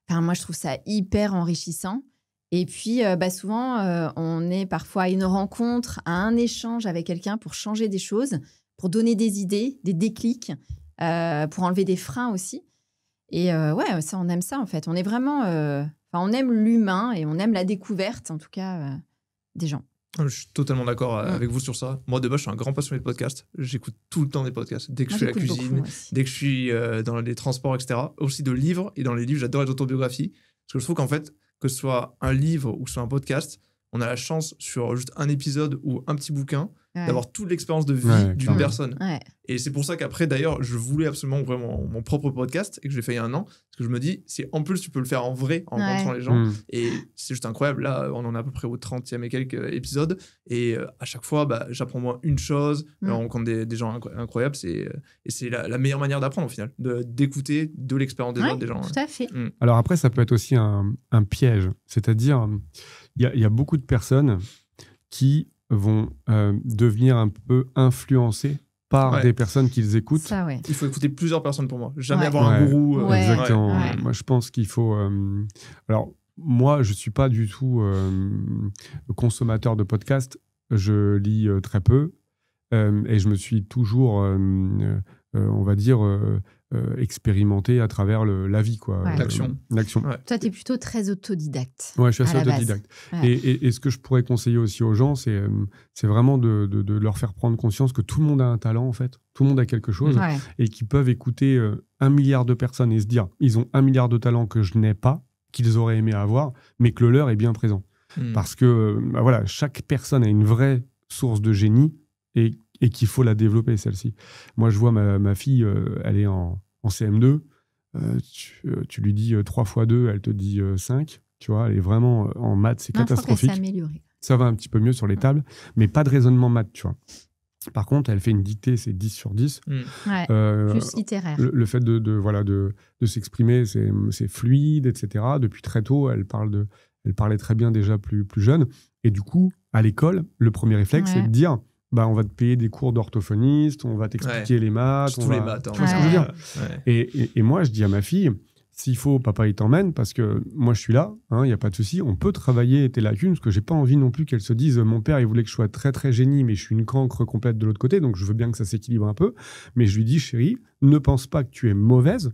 Moi, je trouve ça hyper enrichissant. Et puis, souvent, on est parfois à une rencontre, à un échange avec quelqu'un pour changer des choses, pour donner des idées, des déclics, pour enlever des freins aussi. Et ça, on aime ça, en fait. On est vraiment... on aime l'humain et on aime la découverte, en tout cas, des gens. Je suis totalement d'accord avec vous sur ça. Moi, de base, je suis un grand passionné de podcasts. J'écoute tout le temps des podcasts. Dès que je fais la cuisine, dès que je suis dans les transports, etc. Aussi de livres. Et dans les livres, j'adore les autobiographies. Parce que je trouve qu'en fait, que ce soit un livre ou que ce soit un podcast, on a la chance, sur juste un épisode ou un petit bouquin, d'avoir toute l'expérience de vie d'une personne. Ouais. Et c'est pour ça qu'après, d'ailleurs, je voulais absolument ouvrir mon propre podcast et que je l'ai fait il y a un an. Parce que je me dis, en plus, tu peux le faire en vrai, en rencontrant les gens. Et c'est juste incroyable. Là, on en est à peu près au 30e et quelques épisodes. Et à chaque fois, j'apprends moi une chose. On rencontre des gens incroyables. Et c'est la meilleure manière d'apprendre, au final. D'écouter de l'expérience des gens. Tout à fait. Alors après, ça peut être aussi un piège. C'est-à-dire, il y a beaucoup de personnes qui vont devenir un peu influencés par des personnes qu'ils écoutent. Ça, il faut écouter plusieurs personnes pour moi. Jamais avoir un gourou. Exactement. Moi, je pense qu'il faut... Alors, moi, je ne suis pas du tout consommateur de podcasts. Je lis très peu. Et je me suis toujours, on va dire... expérimenté à travers la vie, quoi. L'action. Toi, tu es plutôt très autodidacte. Ouais, je suis assez autodidacte. Et ce que je pourrais conseiller aussi aux gens, c'est vraiment de leur faire prendre conscience que tout le monde a un talent, en fait. Tout le monde a quelque chose et qu'ils peuvent écouter 1 milliard de personnes et se dire ils ont 1 milliard de talents que je n'ai pas, qu'ils auraient aimé avoir, mais que le leur est bien présent. Parce que chaque personne a une vraie source de génie et qu'il faut la développer, celle-ci. Moi, je vois ma fille, elle est en CM2, tu lui dis 3 x 2, elle te dit 5, tu vois, elle est vraiment en maths, c'est catastrophique. Ça va un petit peu mieux sur les tables, mais pas de raisonnement maths, tu vois. Par contre, elle fait une dictée, c'est 10 sur 10. Plus littéraire. Le fait de s'exprimer, c'est fluide, etc. Depuis très tôt, elle parlait très bien déjà plus jeune. Et du coup, à l'école, le premier réflexe, c'est de dire on va te payer des cours d'orthophoniste, on va t'expliquer les maths. Les maths. Tu vois ce que je veux dire ? Et moi, je dis à ma fille, s'il faut, papa, il t'emmène, parce que moi, je suis là, il n'y a pas de souci. On peut travailler tes lacunes, parce que je n'ai pas envie non plus qu'elle se dise mon père, il voulait que je sois très, très génie, mais je suis une cancre complète de l'autre côté, donc je veux bien que ça s'équilibre un peu. Mais je lui dis, chérie, ne pense pas que tu es mauvaise,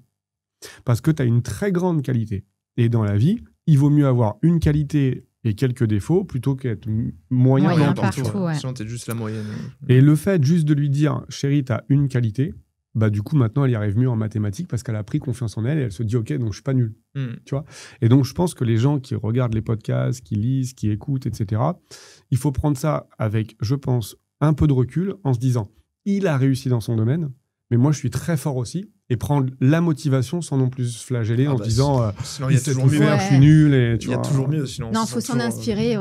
parce que tu as une très grande qualité. Et dans la vie, il vaut mieux avoir une qualité et quelques défauts plutôt qu'être moyen partout. Sinon, t'es juste la moyenne. Et le fait juste de lui dire, chérie, t'as une qualité, du coup, maintenant, elle y arrive mieux en mathématiques parce qu'elle a pris confiance en elle et elle se dit, OK, donc je suis pas nul. Tu vois ? Et donc, je pense que les gens qui regardent les podcasts, qui lisent, qui écoutent, etc., il faut prendre ça avec, je pense, un peu de recul en se disant, il a réussi dans son domaine, mais moi, je suis très fort aussi. Et prendre la motivation sans non plus se flageller en se disant sinon il y a toujours mieux, je suis nul. Il y a toujours mieux, sinon. Non, il faut s'en inspirer,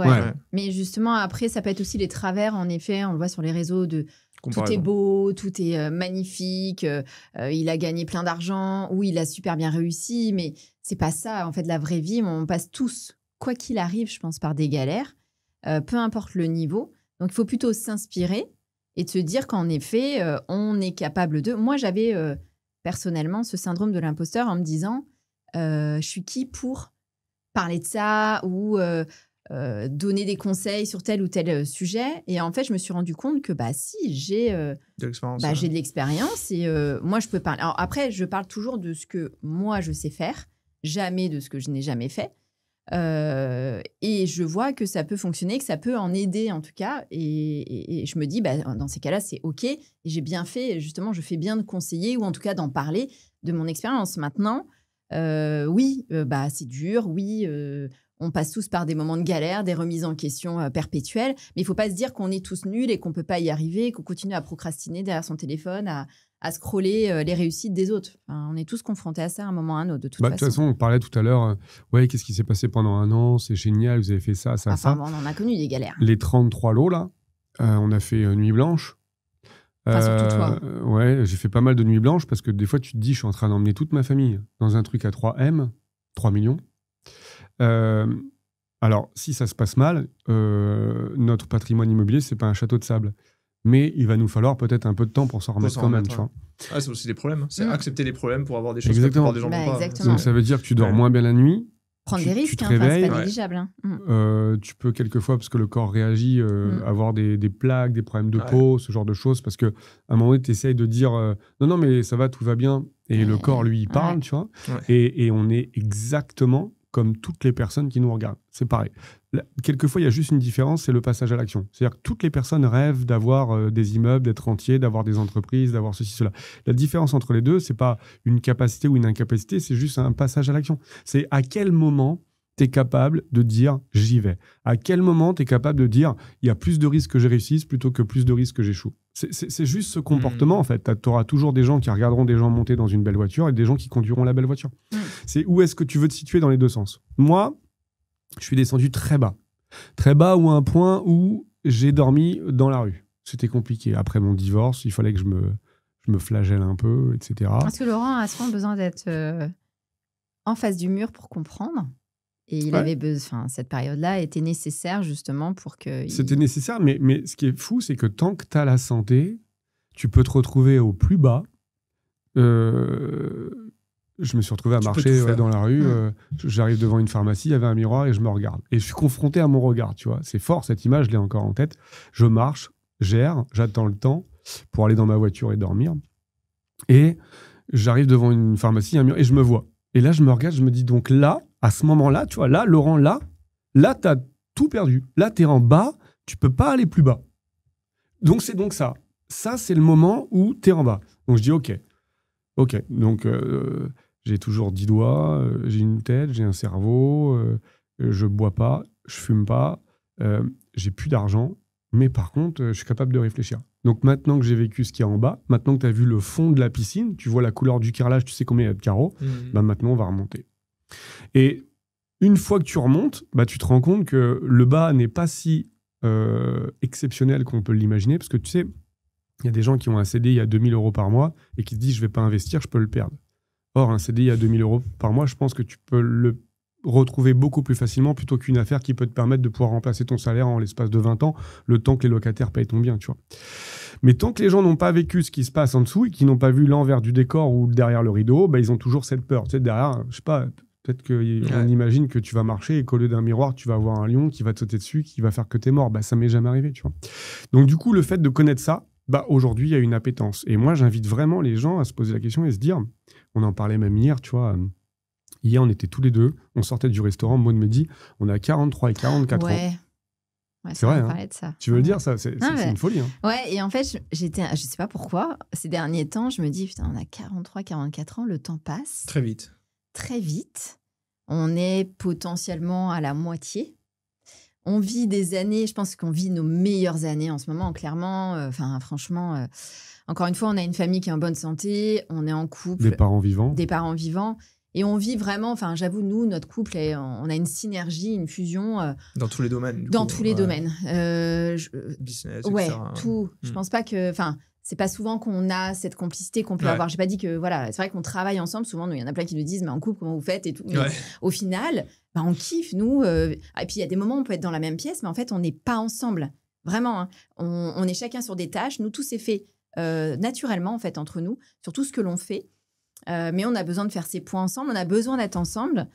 Mais justement, après, ça peut être aussi les travers, en effet, on le voit sur les réseaux de tout est beau, tout est magnifique, il a gagné plein d'argent, ou il a super bien réussi, mais c'est pas ça. En fait, la vraie vie, on passe tous, quoi qu'il arrive, je pense, par des galères, peu importe le niveau. Donc, il faut plutôt s'inspirer et de se dire qu'en effet, on est capable de... Moi, j'avais... personnellement, ce syndrome de l'imposteur en me disant je suis qui pour parler de ça ou donner des conseils sur tel ou tel sujet. Et en fait, je me suis rendu compte que si, j'ai de l'expérience et moi, je peux parler. Alors après, je parle toujours de ce que moi, je sais faire, jamais de ce que je n'ai jamais fait. Et je vois que ça peut fonctionner, que ça peut en aider en tout cas. Et je me dis, dans ces cas-là, c'est OK. Et j'ai bien fait, justement, je fais bien de conseiller ou en tout cas d'en parler de mon expérience. Maintenant, c'est dur, on passe tous par des moments de galère, des remises en question perpétuelles. Mais il ne faut pas se dire qu'on est tous nuls et qu'on ne peut pas y arriver, qu'on continue à procrastiner derrière son téléphone, à scroller les réussites des autres. Enfin, on est tous confrontés à ça à un moment ou à un autre, de toute façon. De toute façon, on parlait tout à l'heure, qu'est-ce qui s'est passé pendant un an ? C'est génial, vous avez fait ça, ça. On en a connu des galères. Les 33 lots, là, on a fait nuit blanche. Surtout toi. J'ai fait pas mal de nuits blanches parce que des fois, tu te dis, je suis en train d'emmener toute ma famille dans un truc à 3 millions. Alors, si ça se passe mal, notre patrimoine immobilier, c'est pas un château de sable. Mais il va nous falloir peut-être un peu de temps pour s'en remettre quand même. Tu vois. C'est aussi des problèmes. C'est accepter les problèmes pour avoir des choses exactement. que la plupart des gens n'ont pas. Donc ça veut dire que tu dors moins bien la nuit. Prendre des risques, tu te réveilles, c'est pas négligeable. Tu peux quelquefois, parce que le corps réagit, avoir des plaques, des problèmes de peau, ce genre de choses. Parce qu'à un moment donné, tu essayes de dire non, mais ça va, tout va bien. Et le corps, lui, il parle, tu vois. Et on est exactement comme toutes les personnes qui nous regardent. C'est pareil. Quelquefois, il y a juste une différence, c'est le passage à l'action. C'est-à-dire que toutes les personnes rêvent d'avoir des immeubles, d'être rentiers, d'avoir des entreprises, d'avoir ceci, cela. La différence entre les deux, c'est pas une capacité ou une incapacité, c'est juste un passage à l'action. C'est à quel moment tu es capable de dire « j'y vais ». À quel moment tu es capable de dire « il y a plus de risques que je réussisse plutôt que plus de risques que j'échoue ». C'est juste ce comportement, en fait. Tu auras toujours des gens qui regarderont des gens monter dans une belle voiture et des gens qui conduiront la belle voiture. C'est où est-ce que tu veux te situer dans les deux sens. Moi, je suis descendu très bas. Très bas ou à un point où j'ai dormi dans la rue. C'était compliqué. Après mon divorce, il fallait que je me flagelle un peu, etc. Est-ce que Laurent a souvent besoin d'être en face du mur pour comprendre ? Et il avait besoin, cette période-là était nécessaire justement pour que... C'était nécessaire, mais ce qui est fou, c'est que tant que tu as la santé, tu peux te retrouver au plus bas. Je me suis retrouvé à marcher dans la rue. J'arrive devant une pharmacie, il y avait un miroir et je me regarde. Et je suis confronté à mon regard, tu vois. C'est fort, cette image, je l'ai encore en tête. Je marche, j'attends le temps pour aller dans ma voiture et dormir. Et j'arrive devant une pharmacie, un miroir, et je me vois. Et là, je me regarde, je me dis donc là, à ce moment-là, tu vois, là, Laurent, là, t'as tout perdu. Là, t'es en bas, tu peux pas aller plus bas. Donc, c'est donc ça. Ça, c'est le moment où t'es en bas. Donc, je dis OK. Donc, j'ai toujours 10 doigts, j'ai une tête, j'ai un cerveau, je bois pas, je fume pas, j'ai plus d'argent, mais par contre, je suis capable de réfléchir. Donc maintenant que j'ai vécu ce qu'il y a en bas, maintenant que tu as vu le fond de la piscine, tu vois la couleur du carrelage, tu sais combien il y a de carreaux, maintenant on va remonter. Et une fois que tu remontes, tu te rends compte que le bas n'est pas si exceptionnel qu'on peut l'imaginer, parce que tu sais, Il y a des gens qui ont un CDI à 2000 € par mois et qui se disent, je ne vais pas investir, je peux le perdre. Or, un CDI à 2000 € par mois, je pense que tu peux le retrouver beaucoup plus facilement plutôt qu'une affaire qui peut te permettre de pouvoir remplacer ton salaire en l'espace de 20 ans, le temps que les locataires payent ton bien, tu vois. Mais tant que les gens n'ont pas vécu ce qui se passe en dessous et qu'ils n'ont pas vu l'envers du décor ou derrière le rideau, ils ont toujours cette peur. Tu sais, derrière, je sais pas, peut-être qu'on imagine que tu vas marcher et qu'au lieu d'un miroir, tu vas avoir un lion qui va te sauter dessus, qui va faire que t'es mort. Ça m'est jamais arrivé, tu vois. Donc du coup, le fait de connaître ça, aujourd'hui, il y a une appétence. Et moi, j'invite vraiment les gens à se poser la question et se dire, on en parlait même hier, tu vois. Hier, on était tous les deux, on sortait du restaurant, Maud me dit, on a 43 et 44 ans. Ouais, c'est vrai, hein. De ça. Tu veux le dire, ça, c'est une folie. Hein. Ouais, et en fait, je sais pas pourquoi, ces derniers temps, je me dis, putain, on a 43, 44 ans, le temps passe. Très vite. Très vite. On est potentiellement à la moitié. On vit des années, je pense qu'on vit nos meilleures années en ce moment, clairement. Franchement, encore une fois, on a une famille qui est en bonne santé, on est en couple. Des parents vivants. Et on vit vraiment, j'avoue, nous, notre couple, on a une synergie, une fusion. Dans tous les domaines. Tous les domaines. Business, ouais, etc. tout. Je pense pas que... c'est pas souvent qu'on a cette complicité qu'on peut avoir. J'ai pas dit que, voilà, c'est vrai qu'on travaille ensemble. Souvent, il y en a plein qui nous disent, mais en couple, comment vous faites et tout. Mais au final, on kiffe, nous. Et puis, il y a des moments où on peut être dans la même pièce, mais en fait, on n'est pas ensemble. Vraiment, hein. On est chacun sur des tâches. Nous, tout s'est fait naturellement, en fait, entre nous, sur tout ce que l'on fait. Mais on a besoin de faire ces points ensemble. On a besoin d'être ensemble.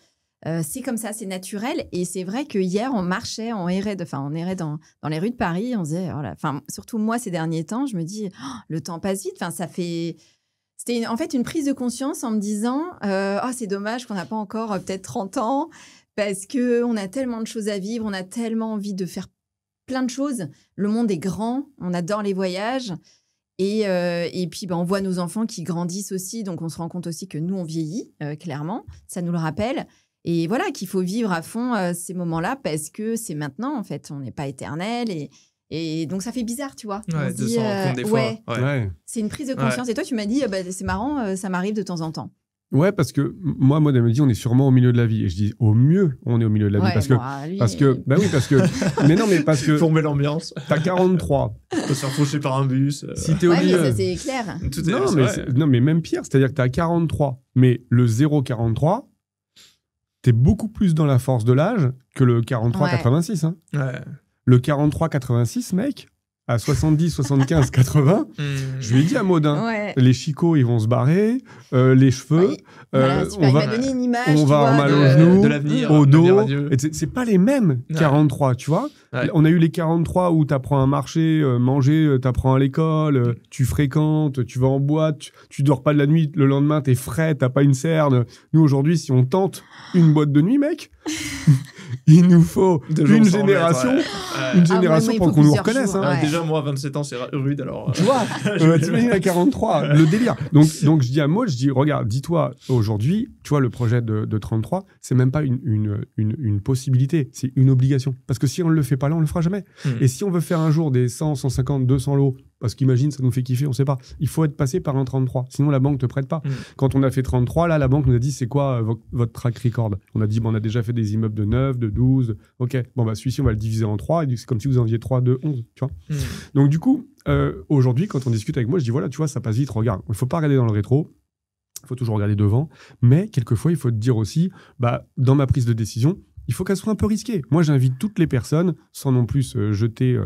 C'est comme ça, c'est naturel. Et c'est vrai que hier, on marchait, on errait dans les rues de Paris. On se disait, surtout moi, ces derniers temps, je me dis, le temps passe vite. C'était en fait une prise de conscience en me disant, c'est dommage qu'on n'a pas encore peut-être 30 ans parce qu'on a tellement de choses à vivre, on a tellement envie de faire plein de choses. Le monde est grand, on adore les voyages. Et puis, on voit nos enfants qui grandissent aussi. Donc, on se rend compte aussi que nous, on vieillit, clairement. Ça nous le rappelle. Et voilà, qu'il faut vivre à fond ces moments-là parce que c'est maintenant, en fait. On n'est pas éternel. Et donc, ça fait bizarre, tu vois. On se dit, rendre compte des fois. C'est une prise de conscience. Et toi, tu m'as dit, c'est marrant, ça m'arrive de temps en temps. Ouais, parce que moi, elle me dit, on est sûrement au milieu de la vie. Et je dis, au mieux, on est au milieu de la vie. Parce que... Pour mettre l'ambiance. T'as 43. On peut se faire faucher par un bus. Si t'es au milieu... mais ça, c'est clair. Non, mais même pire, c'est-à-dire que t'as 43. Mais le 0,43, t'es beaucoup plus dans la force de l'âge que le 43-86. Hein. Ouais. Le 43-86, mec... à 70, 75, 80, je lui ai dit à Maud, les chicots, ils vont se barrer, les cheveux, on va donner une image, on va avoir mal aux genoux, de l'avenir, au dos. C'est pas les mêmes 43, tu vois. Ouais. On a eu les 43 où t'apprends à marcher, manger, t'apprends à l'école, tu fréquentes, tu vas en boîte, tu dors pas de la nuit, le lendemain t'es frais, t'as pas une cerne. Nous, aujourd'hui, si on tente une boîte de nuit, mec... Il nous faut une génération, pour qu'on nous reconnaisse. Hein. Déjà, moi, à 27 ans, c'est rude, alors... Tu vois, t'imagines à 43, le délire. Donc, je dis à Maud, regarde, dis-toi, aujourd'hui, tu vois, le projet de 33, c'est même pas une possibilité, c'est une obligation. Parce que si on ne le fait pas là, on le fera jamais. Et si on veut faire un jour des 100, 150, 200 lots, parce qu'imagine, ça nous fait kiffer, on sait pas. Il faut être passé par un 33. Sinon, la banque te prête pas. Quand on a fait 33, là, la banque nous a dit, c'est quoi votre track record? On a dit, on a déjà fait des immeubles de 9, de 12. OK. Celui-ci, on va le diviser en 3. Et c'est comme si vous en aviez 3, 2, 11. Tu vois. Donc, du coup, aujourd'hui, quand on discute avec moi, je dis, voilà, tu vois, ça passe vite. Regarde, il faut pas regarder dans le rétro. Il faut toujours regarder devant. Mais quelquefois, il faut te dire aussi, dans ma prise de décision, il faut qu'elle soit un peu risquée. Moi, j'invite toutes les personnes, sans non plus jeter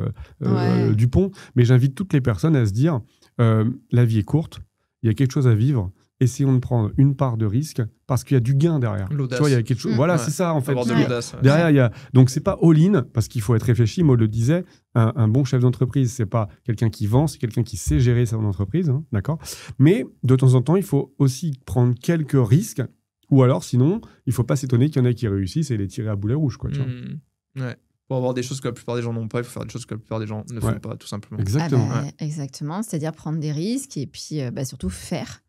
du pont, mais j'invite toutes les personnes à se dire, la vie est courte, il y a quelque chose à vivre, essayons de prendre une part de risque, parce qu'il y a du gain derrière. L'audace. Tu vois, il y a quelque chose... Voilà, c'est ça, en fait. Avoir de l'audace. Derrière, il y a... Donc, c'est pas all-in, parce qu'il faut être réfléchi. Maud le disait, un bon chef d'entreprise, c'est pas quelqu'un qui vend, c'est quelqu'un qui sait gérer son entreprise, hein, d'accord? Mais, de temps en temps, il faut aussi prendre quelques risques. Ou alors, sinon, il ne faut pas s'étonner qu'il y en a qui réussissent et les tirer à boulet rouge. Quoi, tu vois. Ouais. Pour avoir des choses que la plupart des gens n'ont pas, il faut faire des choses que la plupart des gens ne font pas, tout simplement. Exactement. Exactement, c'est-à-dire prendre des risques et puis surtout faire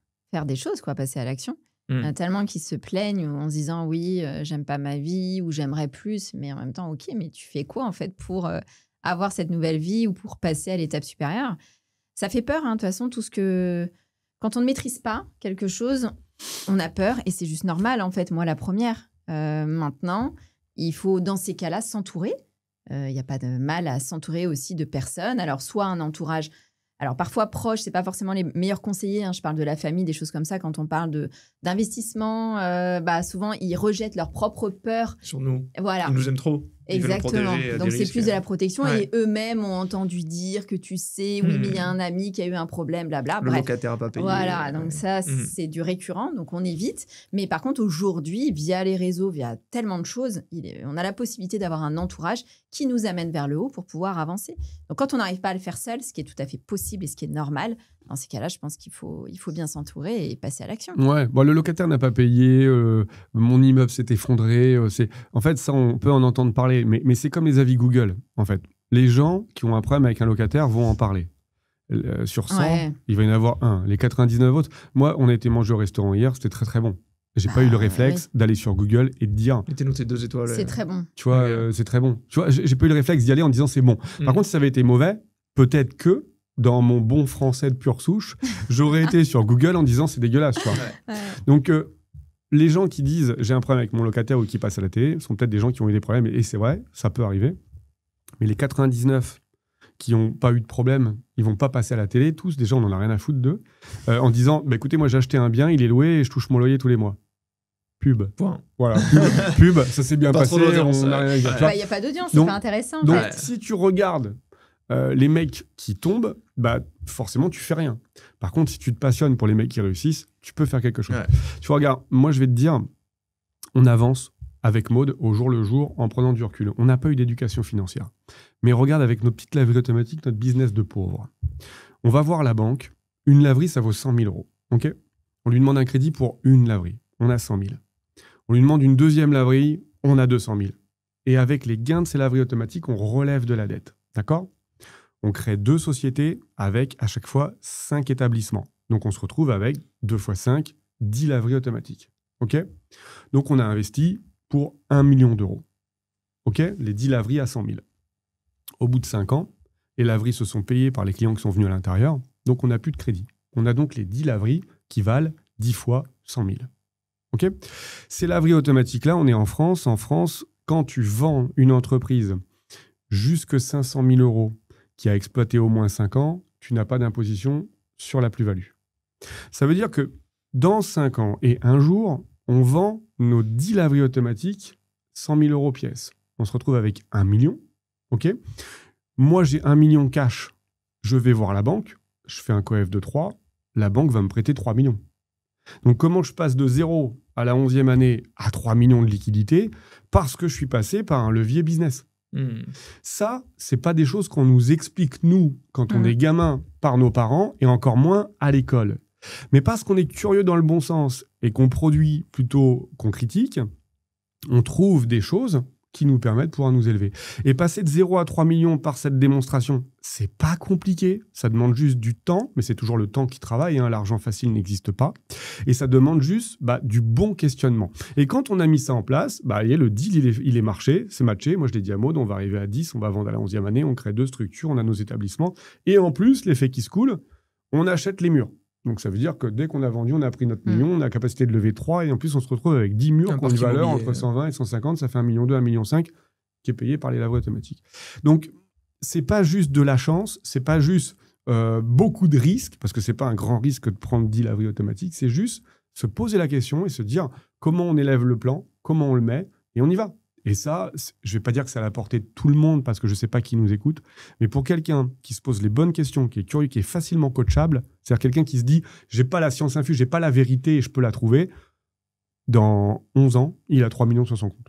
des choses, quoi, passer à l'action. Il y en a tellement qui se plaignent en se disant oui, j'aime pas ma vie ou j'aimerais plus, mais en même temps, ok, mais tu fais quoi en fait pour avoir cette nouvelle vie ou pour passer à l'étape supérieure? Ça fait peur, hein, de toute façon, tout ce que... Quand on ne maîtrise pas quelque chose, on a peur et c'est juste normal, en fait. Moi, la première. Maintenant, il faut, dans ces cas-là, s'entourer. Il n'y a pas de mal à s'entourer aussi de personnes. Alors, soit un entourage Alors, parfois, proches, ce n'est pas forcément les meilleurs conseillers. Hein. Je parle de la famille, des choses comme ça. Quand on parle d'investissement, souvent, ils rejettent leur propre peur. Sur nous. Voilà. Ils nous aiment trop. Exactement. Donc, c'est plus de la protection. Ouais. Et eux-mêmes ont entendu dire que tu sais, oui, mais il y a un ami qui a eu un problème, blabla. Le locataire n'a pas payé. Voilà. Donc, ça, c'est du récurrent. Donc, on évite. Mais par contre, aujourd'hui, via les réseaux, via tellement de choses, on a la possibilité d'avoir un entourage qui nous amène vers le haut pour pouvoir avancer. Donc, quand on n'arrive pas à le faire seul, ce qui est tout à fait possible et ce qui est normal, dans ces cas-là, je pense qu'il faut bien s'entourer et passer à l'action. Ouais, bon, le locataire n'a pas payé, mon immeuble s'est effondré. En fait, ça, on peut en entendre parler, mais c'est comme les avis Google, en fait. Les gens qui ont un problème avec un locataire vont en parler. Sur 100, il va y en avoir un. Les 99 autres, moi, on a été manger au restaurant hier, c'était très très bon. J'ai pas eu le réflexe d'aller sur Google et de dire... Il était noté 2 étoiles. C'est très bon. Tu vois, c'est très bon. Tu vois, j'ai pas eu le réflexe d'y aller en disant c'est bon. Par contre, si ça avait été mauvais, peut-être que, dans mon bon français de pure souche, j'aurais été sur Google en disant c'est dégueulasse. Tu vois. Ouais. Donc, les gens qui disent j'ai un problème avec mon locataire ou qui passent à la télé sont peut-être des gens qui ont eu des problèmes. Et c'est vrai, ça peut arriver. Mais les 99 qui n'ont pas eu de problème, ils vont pas passer à la télé. Tous, déjà, on n'en a rien à foutre d'eux. En disant bah, écoutez, moi, j'ai acheté un bien, il est loué et je touche mon loyer tous les mois. Pub. Point. Voilà, pub, ça s'est bien passé. Il n'y a pas d'audience, c'est pas intéressant. Donc, en fait. si tu regardes les mecs qui tombent, bah, forcément, tu fais rien. Par contre, si tu te passionnes pour les mecs qui réussissent, tu peux faire quelque chose. Ouais. Tu vois, regarde, moi, je vais te dire, on avance avec Maud au jour le jour en prenant du recul. On n'a pas eu d'éducation financière. Mais regarde avec nos petites laveries automatiques, notre business de pauvre. On va voir la banque. Une laverie, ça vaut 100 000 €. Okay, on lui demande un crédit pour une laverie. On a 100 000. On lui demande une deuxième laverie. On a 200 000. Et avec les gains de ces laveries automatiques, on relève de la dette. D'accord ? On crée 2 sociétés avec, à chaque fois, 5 établissements. Donc, on se retrouve avec 2 x 5, 10 laveries automatiques. OK ? Donc, on a investi pour 1 million d'euros. OK ? Les 10 laveries à 100 000. Au bout de 5 ans, les laveries se sont payées par les clients qui sont venus à l'intérieur. Donc, on n'a plus de crédit. On a donc les 10 laveries qui valent 10 fois 100 000. OK ? Ces laveries automatiques-là, on est en France. En France, quand tu vends une entreprise jusque 500 000 € qui a exploité au moins 5 ans, tu n'as pas d'imposition sur la plus-value. Ça veut dire que dans 5 ans et un jour, on vend nos 10 laveries automatiques 100 000 € pièce. On se retrouve avec 1 million. OK ? Moi, j'ai 1 million cash. Je vais voir la banque. Je fais un coef de 3. La banque va me prêter 3 millions. Donc, comment je passe de 0 à la 11e année à 3 millions de liquidités ? Parce que je suis passé par un levier business. Ça, c'est pas des choses qu'on nous explique, nous, quand on est gamin, par nos parents, et encore moins à l'école. Mais parce qu'on est curieux dans le bon sens et qu'on produit plutôt qu'on critique, on trouve des choses qui nous permettent de pouvoir nous élever. Et passer de 0 à 3 millions par cette démonstration, c'est pas compliqué. Ça demande juste du temps, mais c'est toujours le temps qui travaille. Hein. L'argent facile n'existe pas. Et ça demande juste du bon questionnement. Et quand on a mis ça en place, le deal, il est marché, c'est matché. Moi, je l'ai dit à Maud, on va arriver à 10, on va vendre à la 11e année, on crée 2 structures, on a nos établissements. Et en plus, l'effet qui se coule, on achète les murs. Donc, ça veut dire que dès qu'on a vendu, on a pris notre million, on a la capacité de lever 3, et en plus, on se retrouve avec 10 murs qui ont une valeur entre 120 et 150, ça fait 1,2 million, 1,5 million qui est payé par les laveries automatiques. Donc, c'est pas juste de la chance, c'est pas juste beaucoup de risques, parce que c'est pas un grand risque de prendre 10 laveries automatiques, c'est juste se poser la question et se dire comment on élève le plan, comment on le met, et on y va. Et ça, je ne vais pas dire que c'est à la portée de tout le monde parce que je ne sais pas qui nous écoute, mais pour quelqu'un qui se pose les bonnes questions, qui est curieux, qui est facilement coachable, c'est-à-dire quelqu'un qui se dit « j'ai pas la science infuse, j'ai pas la vérité et je peux la trouver », dans 11 ans, il a 3 millions sur son compte.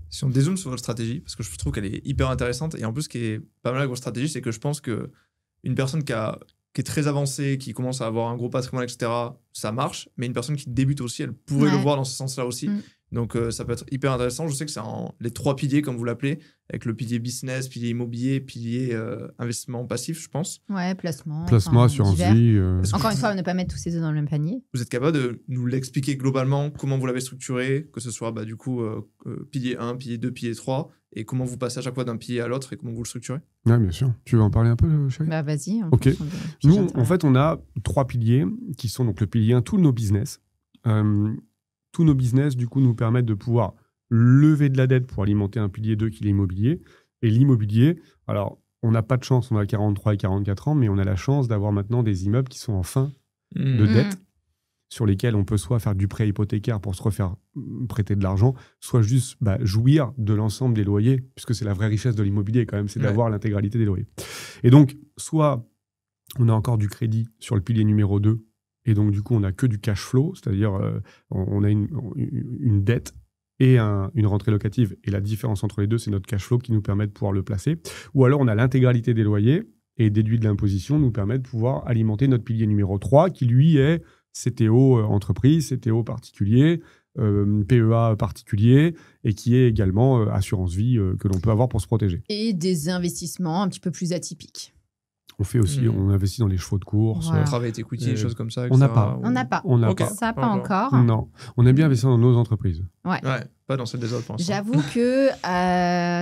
Si on dézoome sur votre stratégie, parce que je trouve qu'elle est hyper intéressante, et en plus, ce qui est pas mal avec votre stratégie, c'est que je pense qu'une personne qui est très avancée, qui commence à avoir un gros patrimoine, etc., ça marche, mais une personne qui débute aussi, elle pourrait le voir dans ce sens-là aussi. Donc, ça peut être hyper intéressant. Je sais que c'est les 3 piliers, comme vous l'appelez, avec le pilier business, pilier immobilier, pilier investissement passif, je pense. Ouais, placement. Placement, assurance vie. Encore une fois, ne pas mettre tous ces œufs dans le même panier. Vous êtes capable de nous l'expliquer globalement, comment vous l'avez structuré, que ce soit du coup pilier 1, pilier 2, pilier 3, et comment vous passez à chaque fois d'un pilier à l'autre et comment vous le structurez? Oui, bien sûr. Tu veux en parler un peu, chérie? Vas-y. Ok. Nous, en fait, on a 3 piliers qui sont donc le pilier 1, tous nos business. Tous nos business, du coup, nous permettent de pouvoir lever de la dette pour alimenter un pilier 2 qui est l'immobilier. Et l'immobilier, alors, on n'a pas de chance, on a 43 et 44 ans, mais on a la chance d'avoir maintenant des immeubles qui sont en fin de dette, sur lesquels on peut soit faire du prêt hypothécaire pour se refaire prêter de l'argent, soit juste jouir de l'ensemble des loyers, puisque c'est la vraie richesse de l'immobilier quand même, c'est d'avoir l'intégralité des loyers. Et donc, soit on a encore du crédit sur le pilier numéro 2, et donc du coup on n'a que du cash flow, c'est-à-dire on a une dette et une rentrée locative. Et la différence entre les deux, c'est notre cash flow qui nous permet de pouvoir le placer. Ou alors, on a l'intégralité des loyers et déduit de l'imposition nous permet de pouvoir alimenter notre pilier numéro 3 qui, lui, est CTO entreprise, CTO particulier, PEA particulier et qui est également assurance vie que l'on peut avoir pour se protéger. Et des investissements un petit peu plus atypiques. On fait aussi, on investit dans les chevaux de course. Voilà. Private equity, des choses comme ça. On n'a pas. On n'a pas. Ça, pas encore. Non. On aime bien investir dans nos entreprises. Ouais, pas dans celles des autres. J'avoue que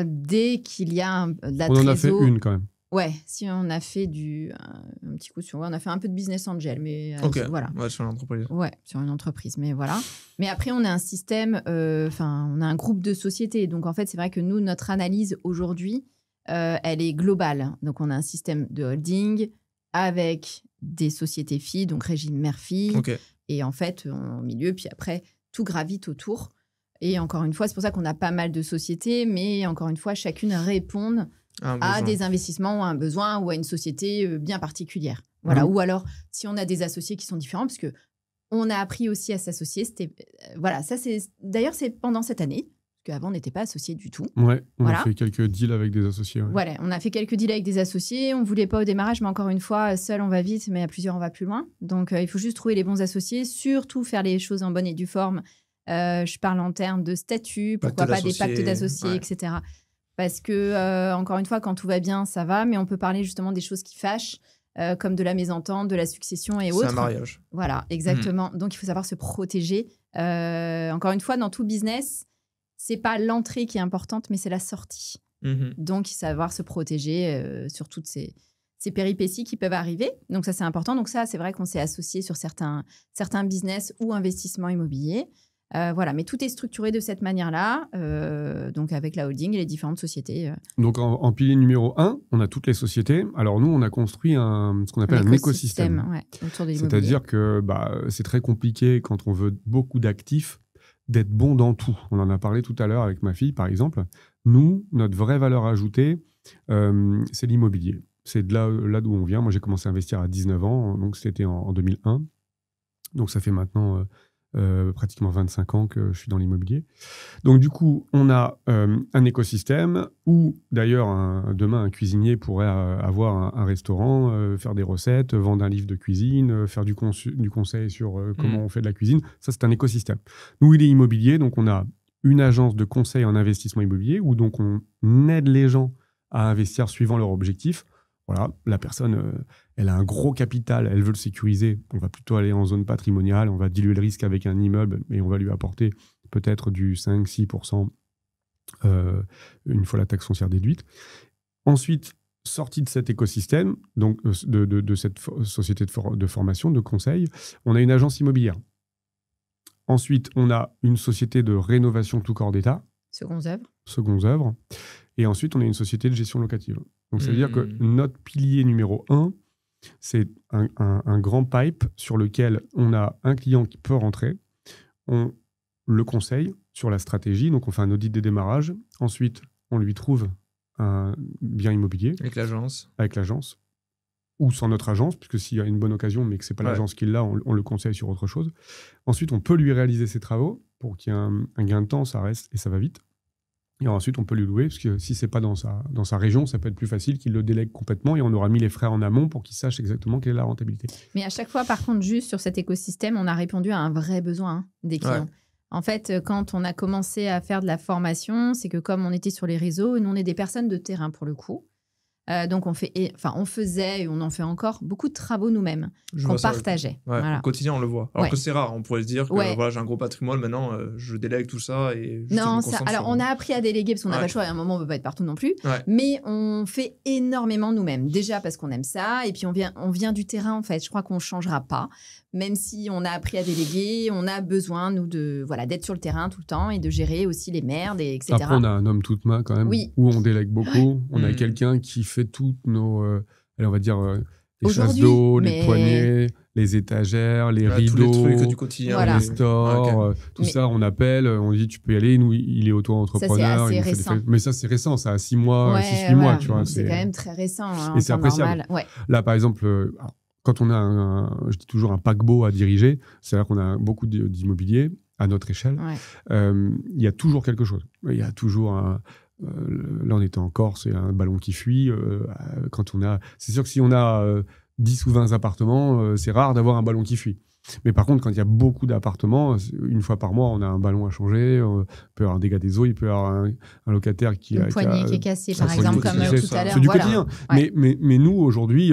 dès qu'il y a de la on en a fait une quand même. Ouais, si on a fait un petit coup sur... on a fait un peu de business angel, mais voilà. Ouais, sur l'entreprise. Ouais, sur une entreprise, mais voilà. Mais après, on a un système, on a un groupe de sociétés. Donc, en fait, c'est vrai que nous, notre analyse aujourd'hui, elle est globale. Donc, on a un système de holding avec des sociétés filles, donc régime mère-fille. Et en fait, au milieu, puis après, tout gravite autour. Et encore une fois, c'est pour ça qu'on a pas mal de sociétés, mais encore une fois, chacune répond à des investissements ou à un besoin ou à une société bien particulière. Voilà. Ou alors, si on a des associés qui sont différents, parce qu'on a appris aussi à s'associer. Voilà, ça, d'ailleurs, c'est pendant cette année. Parce qu'avant, on n'était pas associés du tout. Ouais, on a fait quelques deals avec des associés. Ouais. Voilà, on a fait quelques deals avec des associés. On ne voulait pas au démarrage, mais encore une fois, seul, on va vite, mais à plusieurs, on va plus loin. Donc, il faut juste trouver les bons associés, surtout faire les choses en bonne et due forme. Je parle en termes de statut, pourquoi pas des pactes d'associés, etc. Parce que, encore une fois, quand tout va bien, ça va, mais on peut parler justement des choses qui fâchent, comme de la mésentente, de la succession et autres. C'est un mariage. Voilà, exactement. Donc, il faut savoir se protéger. Encore une fois, dans tout business, c'est pas l'entrée qui est importante, mais c'est la sortie. Donc, savoir se protéger sur toutes ces péripéties qui peuvent arriver. Donc, ça, c'est important. Donc, ça, c'est vrai qu'on s'est associé sur certains business ou investissements immobiliers. Voilà, mais tout est structuré de cette manière-là, donc avec la holding et les différentes sociétés. Donc, en pilier numéro 1, on a toutes les sociétés. Alors, nous, on a construit ce qu'on appelle un écosystème. Ouais, autour de c'est-à-dire que c'est très compliqué quand on veut beaucoup d'actifs d'être bon dans tout. On en a parlé tout à l'heure avec ma fille, par exemple. Nous, notre vraie valeur ajoutée, c'est l'immobilier. C'est de là d'où on vient. Moi, j'ai commencé à investir à 19 ans, donc c'était en 2001. Donc, ça fait maintenant pratiquement 25 ans que je suis dans l'immobilier. Donc, du coup, on a un écosystème où, d'ailleurs, demain, un cuisinier pourrait avoir un restaurant, faire des recettes, vendre un livre de cuisine, faire du conseil sur comment on fait de la cuisine. Ça, c'est un écosystème. Nous, il est immobilier, donc on a une agence de conseil en investissement immobilier où donc on aide les gens à investir suivant leur objectif. Voilà, la personne, elle a un gros capital, elle veut le sécuriser. On va plutôt aller en zone patrimoniale, on va diluer le risque avec un immeuble, mais on va lui apporter peut-être du 5-6% une fois la taxe foncière déduite. Ensuite, sortie de cet écosystème, donc de cette société de formation, de conseil, on a une agence immobilière. Ensuite, on a une société de rénovation tout corps d'État. Secondes œuvres. Et ensuite, on a une société de gestion locative. Donc, ça veut dire que notre pilier numéro 1, c'est un grand pipe sur lequel on a un client qui peut rentrer. On le conseille sur la stratégie. Donc, on fait un audit des démarrages. Ensuite, on lui trouve un bien immobilier. Avec l'agence. Ou sans notre agence, puisque s'il y a une bonne occasion, mais que ce n'est pas l'agence qui l'a, on le conseille sur autre chose. Ensuite, on peut lui réaliser ses travaux pour qu'il y ait un gain de temps, ça reste et ça va vite. Et ensuite, on peut lui louer, parce que si ce n'est pas dans sa région, ça peut être plus facile qu'il le délègue complètement et on aura mis les frais en amont pour qu'il sache exactement quelle est la rentabilité. Mais à chaque fois, par contre, juste sur cet écosystème, on a répondu à un vrai besoin des clients. En fait, quand on a commencé à faire de la formation, c'est que comme on était sur les réseaux, nous, on est des personnes de terrain pour le coup. Donc, on faisait et on en fait encore beaucoup de travaux nous-mêmes qu'on partageait. Au quotidien, on le voit. Alors que c'est rare, on pourrait se dire que voilà, j'ai un gros patrimoine, maintenant, je délègue tout ça. Et alors on a appris à déléguer parce qu'on n'a pas le choix. À un moment, on ne peut pas être partout non plus. Mais on fait énormément nous-mêmes. Déjà parce qu'on aime ça et puis on vient du terrain, en fait. Je crois qu'on ne changera pas. même si on a appris à déléguer, on a besoin, nous, d'être sur le terrain tout le temps et de gérer aussi les merdes, etc. Après, on a un homme toute main quand même, où on délègue beaucoup. On a quelqu'un qui fait toutes nos, on va dire, les chasses d'eau, les poignées, les étagères, les rideaux, tous les trucs du quotidien, les stores, tout ça, on appelle, on dit tu peux y aller, nous, il est auto-entrepreneur. Ça, c'est assez récent. Mais ça, c'est récent, ça a 6 mois, 6-8 mois, tu vois. C'est quand même très récent, hein, et c'est appréciable. Là, par exemple, quand on a, je dis toujours, un paquebot à diriger, c'est-à-dire qu'on a beaucoup d'immobilier à notre échelle, il y a toujours quelque chose. Il y a toujours là, on était en Corse, il y a un ballon qui fuit. C'est sûr que si on a 10 ou 20 appartements, c'est rare d'avoir un ballon qui fuit. Mais par contre, quand il y a beaucoup d'appartements, une fois par mois, on a un ballon à changer, on peut avoir un dégât des eaux, il peut y avoir un locataire qui a... Une poignée qui est cassée, par exemple, comme tout à l'heure. C'est du quotidien. Mais nous, aujourd'hui...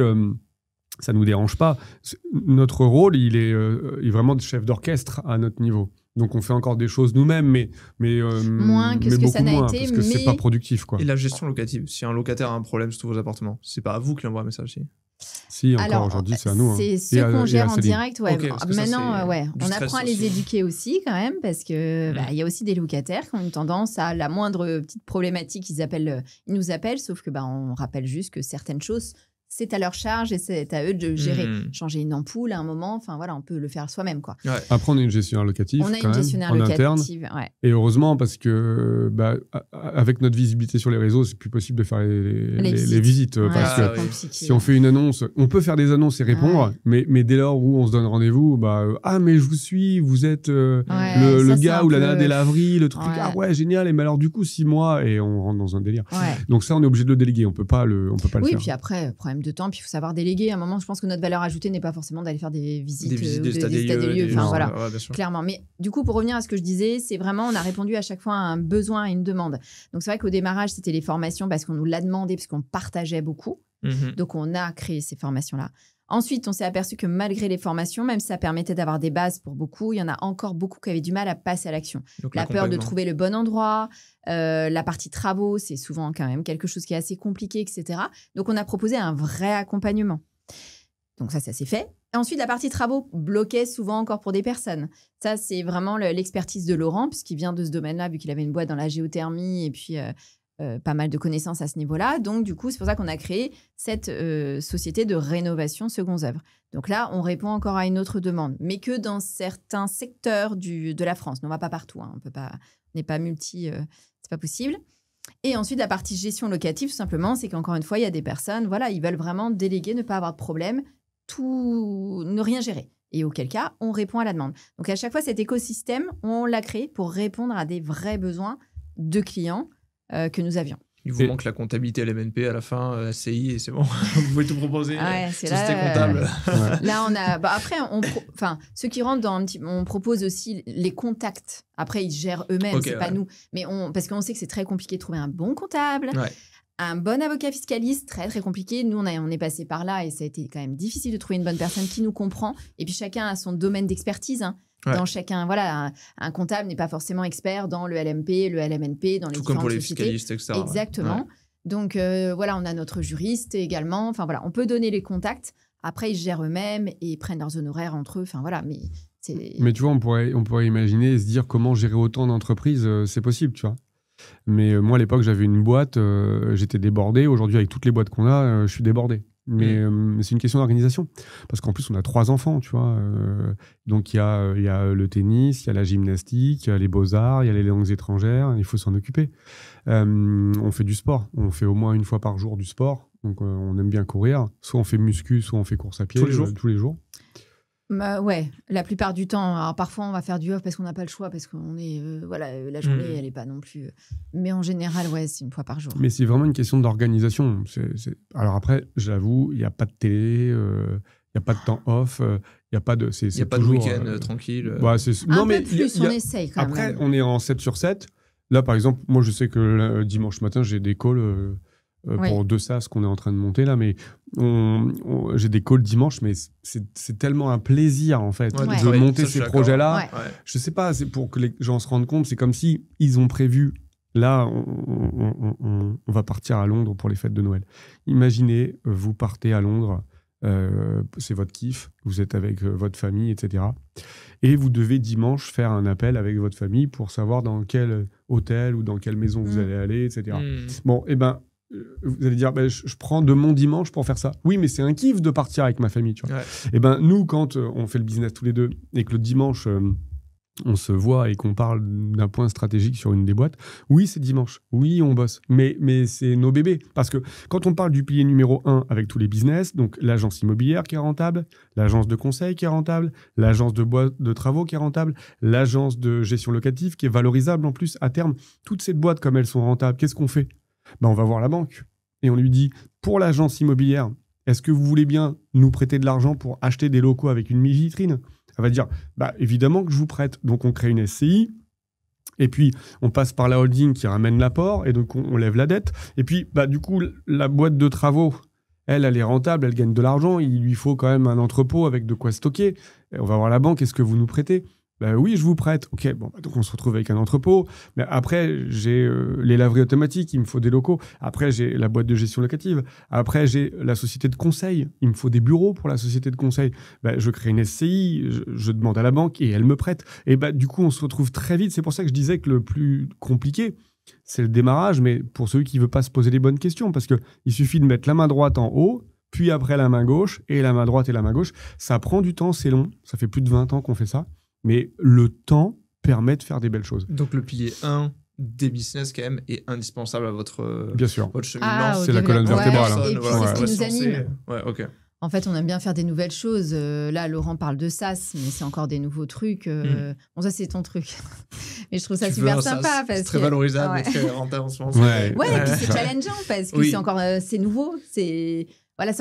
ça ne nous dérange pas. Notre rôle, il est vraiment de chef d'orchestre à notre niveau. Donc, on fait encore des choses nous-mêmes, mais moins que ce que ça n'a été, parce que c'est pas productif, quoi. Et la gestion locative, si un locataire a un problème sur tous vos appartements, c'est pas à vous qui envoie un message, si, encore aujourd'hui, c'est à nous. C'est ce qu'on gère en direct. Maintenant, on apprend à les éduquer aussi, quand même, parce que y a aussi des locataires qui ont une tendance à la moindre petite problématique, ils nous appellent, sauf que on rappelle juste que certaines choses, c'est à leur charge et c'est à eux de gérer. Changer une ampoule à un moment, enfin voilà, on peut le faire soi-même, quoi. Ouais. Après, on a une gestionnaire locative. On a une gestionnaire locative, Et heureusement, parce que avec notre visibilité sur les réseaux, c'est plus possible de faire les visites. Parce que si on fait une annonce, on peut faire des annonces et répondre, mais dès lors où on se donne rendez-vous, mais je vous suis, vous êtes le gars ou la nana des laveries, le truc, génial, et mais alors du coup 6 mois, et on rentre dans un délire. Donc ça, on est obligé de le déléguer, on peut pas le faire. Oui, puis après, problème de temps, puis il faut savoir déléguer. À un moment, je pense que notre valeur ajoutée n'est pas forcément d'aller faire des visites des états des lieux. Enfin, voilà, clairement. Mais du coup, pour revenir à ce que je disais, c'est vraiment, on a répondu à chaque fois à un besoin, à une demande. Donc, c'est vrai qu'au démarrage, c'était les formations parce qu'on nous l'a demandé, parce qu'on partageait beaucoup. Donc, on a créé ces formations-là. Ensuite, on s'est aperçu que malgré les formations, même si ça permettait d'avoir des bases pour beaucoup, il y en a encore beaucoup qui avaient du mal à passer à l'action. La peur de trouver le bon endroit, la partie travaux, c'est souvent quand même quelque chose qui est assez compliqué, etc. Donc, on a proposé un vrai accompagnement. Donc ça s'est fait. Et ensuite, la partie travaux bloquait souvent encore pour des personnes. Ça, c'est vraiment l'expertise de Laurent, puisqu'il vient de ce domaine-là, vu qu'il avait une boîte dans la géothermie et puis... pas mal de connaissances à ce niveau-là. Donc, du coup, c'est pour ça qu'on a créé cette société de rénovation secondes œuvres. Donc là, on répond encore à une autre demande, mais que dans certains secteurs de la France. On ne va pas partout. On n'est pas multi... c'est pas possible. Et ensuite, la partie gestion locative, tout simplement, c'est qu'encore une fois, il y a des personnes, voilà, ils veulent vraiment déléguer, ne pas avoir de problème, ne rien gérer. Et auquel cas, on répond à la demande. Donc, à chaque fois, cet écosystème, on l'a créé pour répondre à des vrais besoins de clients que nous avions. Il vous manque la comptabilité LMNP à la fin, SCI, et c'est bon. Vous pouvez tout proposer. Société comptable. Là, on a... après, ceux qui rentrent on propose aussi les contacts. Après, ils gèrent eux-mêmes, c'est pas nous. Mais parce qu'on sait que c'est très compliqué de trouver un bon comptable, un bon avocat fiscaliste, très, très compliqué. Nous, on est passé par là et ça a été quand même difficile de trouver une bonne personne qui nous comprend. Et puis, chacun a son domaine d'expertise, dans chacun, voilà, un comptable n'est pas forcément expert dans le LMP, le LMNP, dans les différentes sociétés. Tout comme pour les fiscalistes, etc. Exactement. Donc, voilà, on a notre juriste également. Enfin, voilà, on peut donner les contacts. Après, ils gèrent eux-mêmes et prennent leurs honoraires entre eux. Enfin, voilà, mais tu vois, on pourrait imaginer et se dire comment gérer autant d'entreprises, c'est possible, tu vois. Mais moi, à l'époque, j'avais une boîte, j'étais débordé. Aujourd'hui, avec toutes les boîtes qu'on a, je suis débordé. Mais c'est une question d'organisation. Parce qu'en plus, on a 3 enfants, tu vois. Donc, il y a le tennis, il y a la gymnastique, il y a les beaux-arts, il y a les langues étrangères. Il faut s'en occuper. On fait du sport. On fait au moins une fois par jour du sport. Donc, on aime bien courir. Soit on fait muscu, soit on fait course à pied. Tous les jours. Ouais, la plupart du temps. Alors, parfois, on va faire du off parce qu'on n'a pas le choix, parce qu'on est... la journée, elle n'est pas non plus... Mais en général, c'est une fois par jour. Mais c'est vraiment une question d'organisation. Alors après, j'avoue, il n'y a pas de télé, il n'y a pas de temps off, il n'y a pas de... Il n'y a pas de week-end tranquille. Un peu plus, on essaye quand même. Après, on est en 7/7. Là, par exemple, moi, je sais que le dimanche matin, j'ai des calls... pour 2 SAS qu'on est en train de monter là, mais j'ai des calls dimanche, mais c'est tellement un plaisir en fait de monter ces projets-là. Je sais pas, c'est pour que les gens se rendent compte, c'est comme si ils ont prévu. Là, on va partir à Londres pour les fêtes de Noël. Imaginez, vous partez à Londres c'est votre kiff, vous êtes avec votre famille, etc. Et vous devez dimanche faire un appel avec votre famille pour savoir dans quel hôtel ou dans quelle maison vous allez aller, etc. Bon, et ben, vous allez dire, je prends de mon dimanche pour faire ça. Oui, mais c'est un kiff de partir avec ma famille, tu vois. Et ben, nous, quand on fait le business tous les deux et que le dimanche, on se voit et qu'on parle d'un point stratégique sur une des boîtes, oui, c'est dimanche. Oui, on bosse. Mais c'est nos bébés. Parce que quand on parle du pilier numéro 1 avec tous les business, donc l'agence immobilière qui est rentable, l'agence de conseil qui est rentable, l'agence de travaux qui est rentable, l'agence de gestion locative qui est valorisable en plus à terme, toutes ces boîtes, comme elles sont rentables, qu'est-ce qu'on fait ? On va voir la banque et on lui dit, pour l'agence immobilière, est-ce que vous voulez bien nous prêter de l'argent pour acheter des locaux avec une vitrine ? Elle va dire, évidemment que je vous prête. Donc, on crée une SCI. Et puis, on passe par la holding qui ramène l'apport. Et donc, on lève la dette. Et puis, du coup, la boîte de travaux, elle est rentable. Elle gagne de l'argent. Il lui faut quand même un entrepôt avec de quoi stocker. Et on va voir la banque. Est-ce que vous nous prêtez ? Oui, je vous prête. OK, donc on se retrouve avec un entrepôt. Mais après, j'ai les laveries automatiques, il me faut des locaux. Après, j'ai la boîte de gestion locative. Après, j'ai la société de conseil. Il me faut des bureaux pour la société de conseil. Je crée une SCI, je demande à la banque et elle me prête. Et du coup, on se retrouve très vite. C'est pour ça que je disais que le plus compliqué, c'est le démarrage, mais pour celui qui ne veut pas se poser les bonnes questions, parce qu'il suffit de mettre la main droite en haut, puis après la main gauche, et la main droite et la main gauche. Ça prend du temps, c'est long. Ça fait plus de 20 ans qu'on fait ça. Mais le temps permet de faire des belles choses. Donc le pilier 1 des business quand même est indispensable à votre, bien sûr. Votre cheminement. C'est la colonne vertébrale. Et puis c'est ce qui nous anime. Ouais, ok. En fait, on aime bien faire des nouvelles choses. Là, Laurent parle de SaaS, mais c'est encore des nouveaux trucs. Bon, ça, c'est ton truc. Mais je trouve ça super sympa. C'est très valorisable et très rentable en ce moment. Ouais, et puis c'est challengeant parce que c'est encore c'est nouveau. C'est